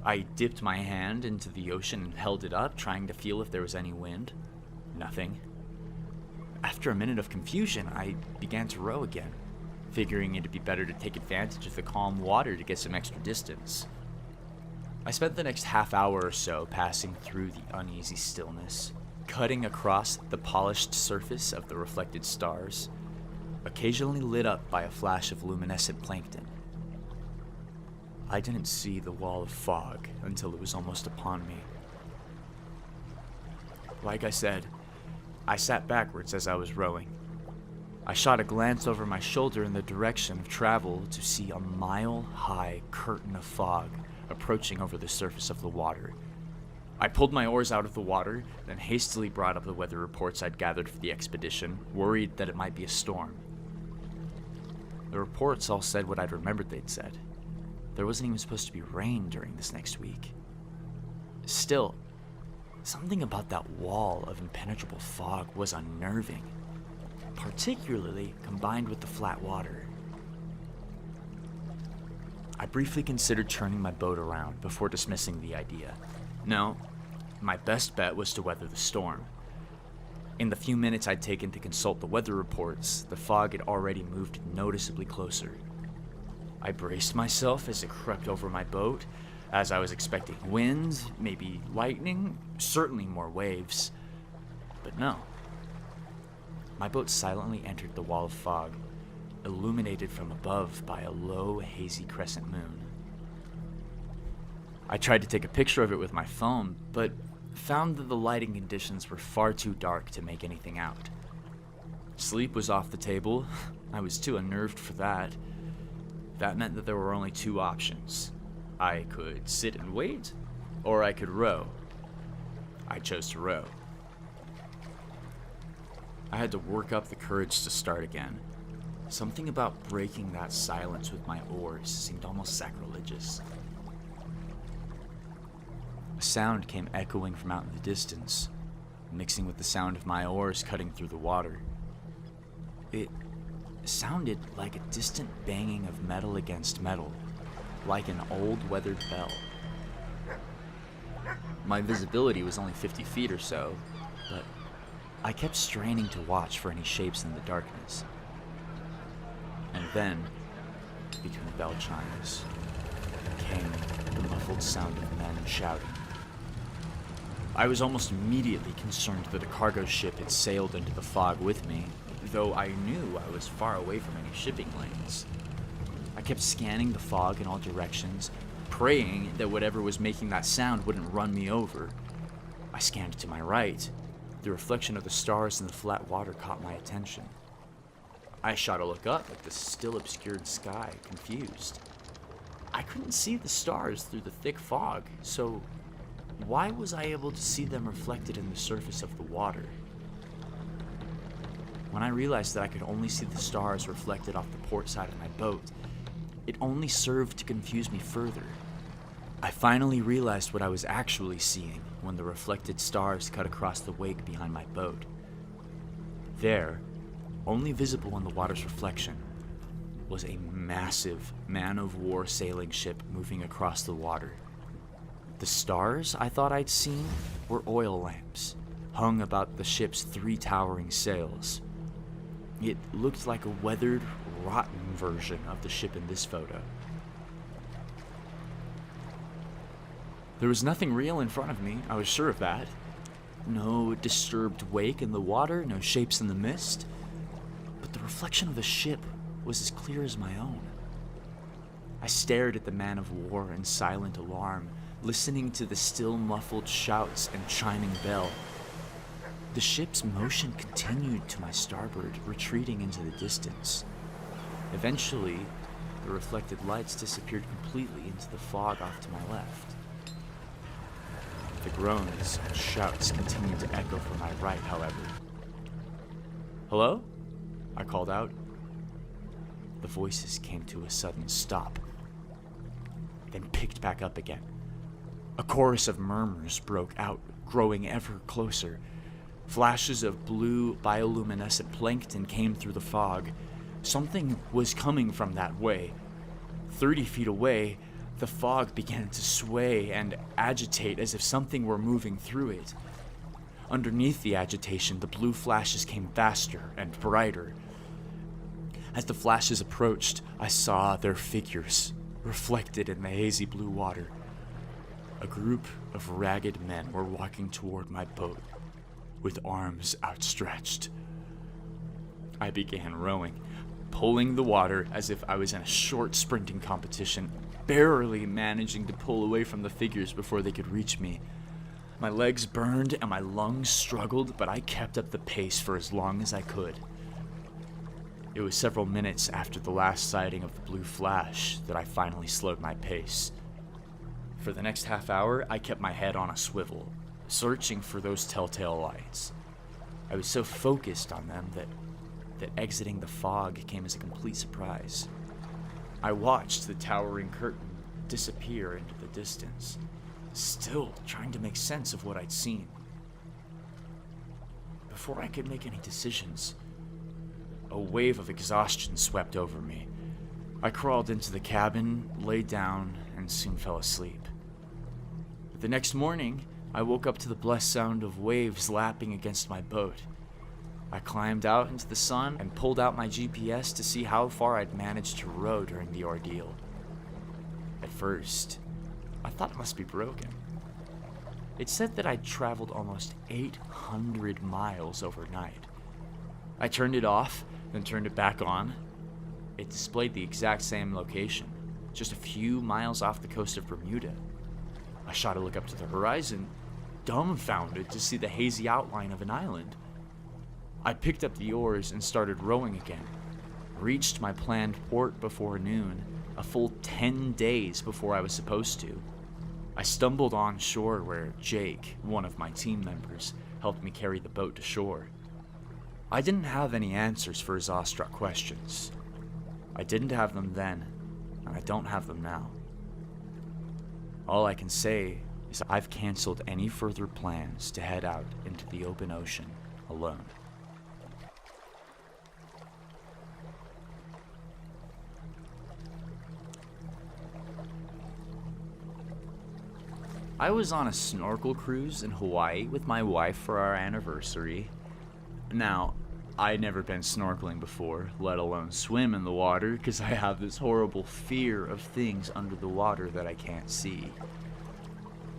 Speaker 7: I dipped my hand into the ocean and held it up, trying to feel if there was any wind. Nothing. After a minute of confusion, I began to row again, figuring it'd be better to take advantage of the calm water to get some extra distance. I spent the next half hour or so passing through the uneasy stillness, cutting across the polished surface of the reflected stars, occasionally lit up by a flash of luminescent plankton. I didn't see the wall of fog until it was almost upon me. Like I said, I sat backwards as I was rowing. I shot a glance over my shoulder in the direction of travel to see a mile-high curtain of fog approaching over the surface of the water. I pulled my oars out of the water, then hastily brought up the weather reports I'd gathered for the expedition, worried that it might be a storm. The reports all said what I'd remembered they'd said. There wasn't even supposed to be rain during this next week. Still, something about that wall of impenetrable fog was unnerving, particularly combined with the flat water. I briefly considered turning my boat around before dismissing the idea. No, my best bet was to weather the storm. In the few minutes I'd taken to consult the weather reports, the fog had already moved noticeably closer. I braced myself as it crept over my boat, as I was expecting wind, maybe lightning, certainly more waves. But no. My boat silently entered the wall of fog, illuminated from above by a low, hazy crescent moon. I tried to take a picture of it with my phone, but found that the lighting conditions were far too dark to make anything out. Sleep was off the table. I was too unnerved for that. That meant that there were only two options. I could sit and wait, or I could row. I chose to row. I had to work up the courage to start again. Something about breaking that silence with my oars seemed almost sacrilegious. A sound came echoing from out in the distance, mixing with the sound of my oars cutting through the water. It sounded like a distant banging of metal against metal, like an old weathered bell. My visibility was only 50 feet or so, but I kept straining to watch for any shapes in the darkness. And then, between the bell chimes, came the muffled sound of men shouting. I was almost immediately concerned that a cargo ship had sailed into the fog with me, though I knew I was far away from any shipping lanes. I kept scanning the fog in all directions, praying that whatever was making that sound wouldn't run me over. I scanned to my right. The reflection of the stars in the flat water caught my attention. I shot a look up at the still obscured sky, confused. I couldn't see the stars through the thick fog, so why was I able to see them reflected in the surface of the water? When I realized that I could only see the stars reflected off the port side of my boat, it only served to confuse me further. I finally realized what I was actually seeing when the reflected stars cut across the wake behind my boat. There, only visible in the water's reflection, was a massive man-of-war sailing ship moving across the water. The stars I thought I'd seen were oil lamps, hung about the ship's 3 towering sails. It looked like a weathered, rotten version of the ship in this photo. There was nothing real in front of me, I was sure of that. No disturbed wake in the water, no shapes in the mist. But the reflection of the ship was as clear as my own. I stared at the man of war in silent alarm, listening to the still muffled shouts and chiming bell. The ship's motion continued to my starboard, retreating into the distance. Eventually, the reflected lights disappeared completely into the fog off to my left. The groans and shouts continued to echo from my right, however. "Hello?" I called out. The voices came to a sudden stop, then picked back up again. A chorus of murmurs broke out, growing ever closer. Flashes of blue bioluminescent plankton came through the fog. Something was coming from that way. 30 feet away, the fog began to sway and agitate as if something were moving through it. Underneath the agitation, the blue flashes came faster and brighter. As the flashes approached, I saw their figures reflected in the hazy blue water. A group of ragged men were walking toward my boat with arms outstretched. I began rowing, pulling the water as if I was in a short sprinting competition, barely managing to pull away from the figures before they could reach me. My legs burned and my lungs struggled, but I kept up the pace for as long as I could. It was several minutes after the last sighting of the blue flash that I finally slowed my pace. For the next half hour, I kept my head on a swivel, searching for those telltale lights. I was so focused on them that exiting the fog came as a complete surprise. I watched the towering curtain disappear into the distance, still trying to make sense of what I'd seen. Before I could make any decisions, a wave of exhaustion swept over me. I crawled into the cabin, lay down, and soon fell asleep. The next morning, I woke up to the blessed sound of waves lapping against my boat. I climbed out into the sun and pulled out my GPS to see how far I'd managed to row during the ordeal. At first, I thought it must be broken. It said that I'd traveled almost 800 miles overnight. I turned it off, then turned it back on. It displayed the exact same location, just a few miles off the coast of Bermuda. I shot a look up to the horizon, dumbfounded to see the hazy outline of an island. I picked up the oars and started rowing again. Reached my planned port before noon, a full 10 days before I was supposed to. I stumbled on shore where Jake, one of my team members, helped me carry the boat to shore. I didn't have any answers for his awestruck questions. I didn't have them then, and I don't have them now. All I can say is I've canceled any further plans to head out into the open ocean alone. I was on a snorkel cruise in Hawaii with my wife for our anniversary. Now, I'd never been snorkeling before, let alone swim in the water, because I have this horrible fear of things under the water that I can't see.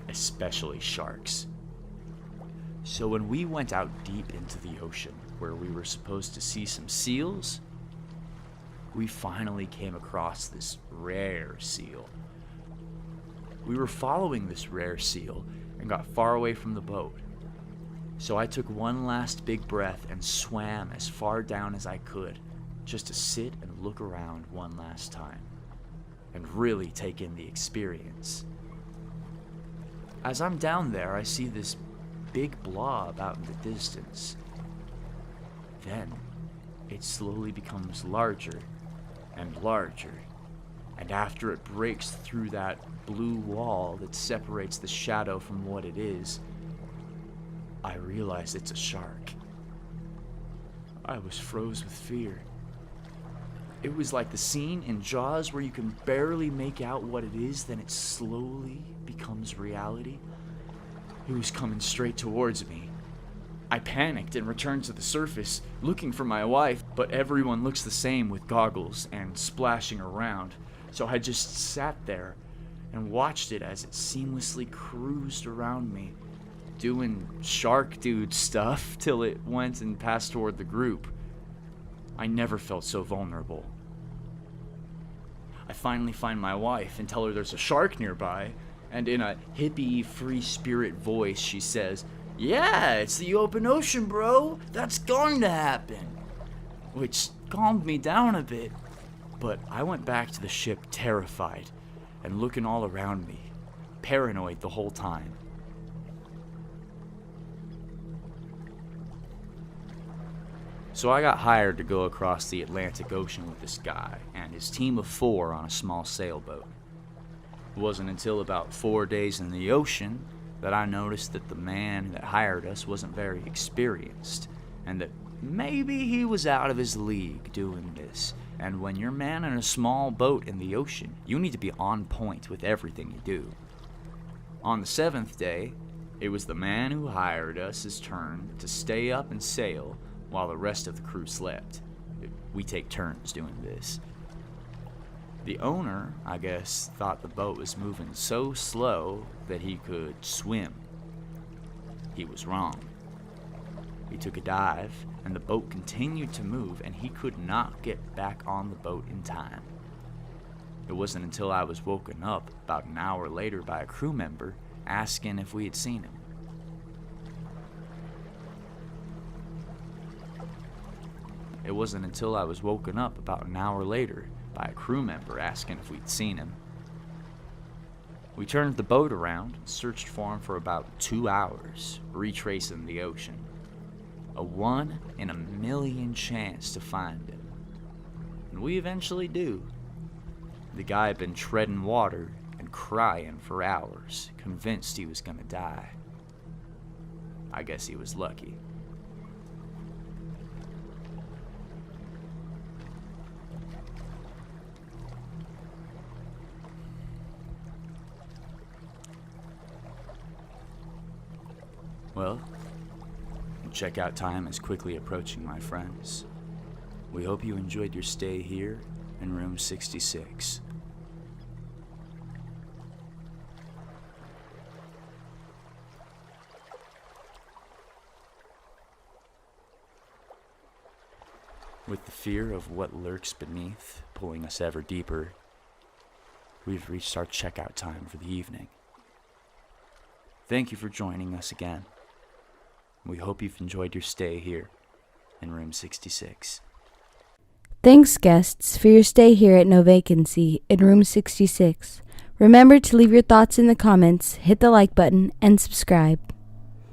Speaker 7: Especially sharks. So when we went out deep into the ocean, where we were supposed to see some seals, we finally came across this rare seal. We were following this rare seal and got far away from the boat. So I took one last big breath and swam as far down as I could, just to sit and look around one last time, and really take in the experience. As I'm down there, I see this big blob out in the distance. Then, it slowly becomes larger and larger, and after it breaks through that blue wall that separates the shadow from what it is, I realize it's a shark. I was froze with fear. It was like the scene in Jaws where you can barely make out what it is, then it slowly becomes reality. It was coming straight towards me. I panicked and returned to the surface, looking for my wife, but everyone looks the same with goggles and splashing around, so I just sat there and watched it as it seamlessly cruised around me, doing shark dude stuff till it went and passed toward the group. I never felt so vulnerable. I finally find my wife and tell her there's a shark nearby, and in a hippie free spirit voice she says, "Yeah, it's the open ocean, bro. That's going to happen." Which calmed me down a bit, but I went back to the ship terrified and looking all around me, paranoid the whole time. So I got hired to go across the Atlantic Ocean with this guy and his team of 4 on a small sailboat. It wasn't until about 4 days in the ocean that I noticed that the man that hired us wasn't very experienced, and that maybe he was out of his league doing this. And when you're manning a small boat in the ocean, you need to be on point with everything you do. On the 7th day, it was the man who hired us' turn to stay up and sail while the rest of the crew slept. We take turns doing this. The owner, I guess, thought the boat was moving so slow that he could swim. He was wrong. He took a dive, and the boat continued to move, and he could not get back on the boat in time. It wasn't until I was woken up about an hour later by a crew member asking if we had seen him. It wasn't until I was woken up about an hour later by a crew member asking if we'd seen him. We turned the boat around and searched for him for about 2 hours, retracing the ocean. A 1 in a million chance to find him. And we eventually do. The guy had been treading water and crying for hours, convinced he was gonna die. I guess he was lucky. Well, checkout time is quickly approaching, my friends. We hope you enjoyed your stay here in Room 66. With the fear of what lurks beneath pulling us ever deeper, we've reached our checkout time for the evening. Thank you for joining us again. We hope you've enjoyed your stay here in Room 66.
Speaker 6: Thanks, guests, for your stay here at No Vacancy in Room 66. Remember to leave your thoughts in the comments, hit the like button, and subscribe.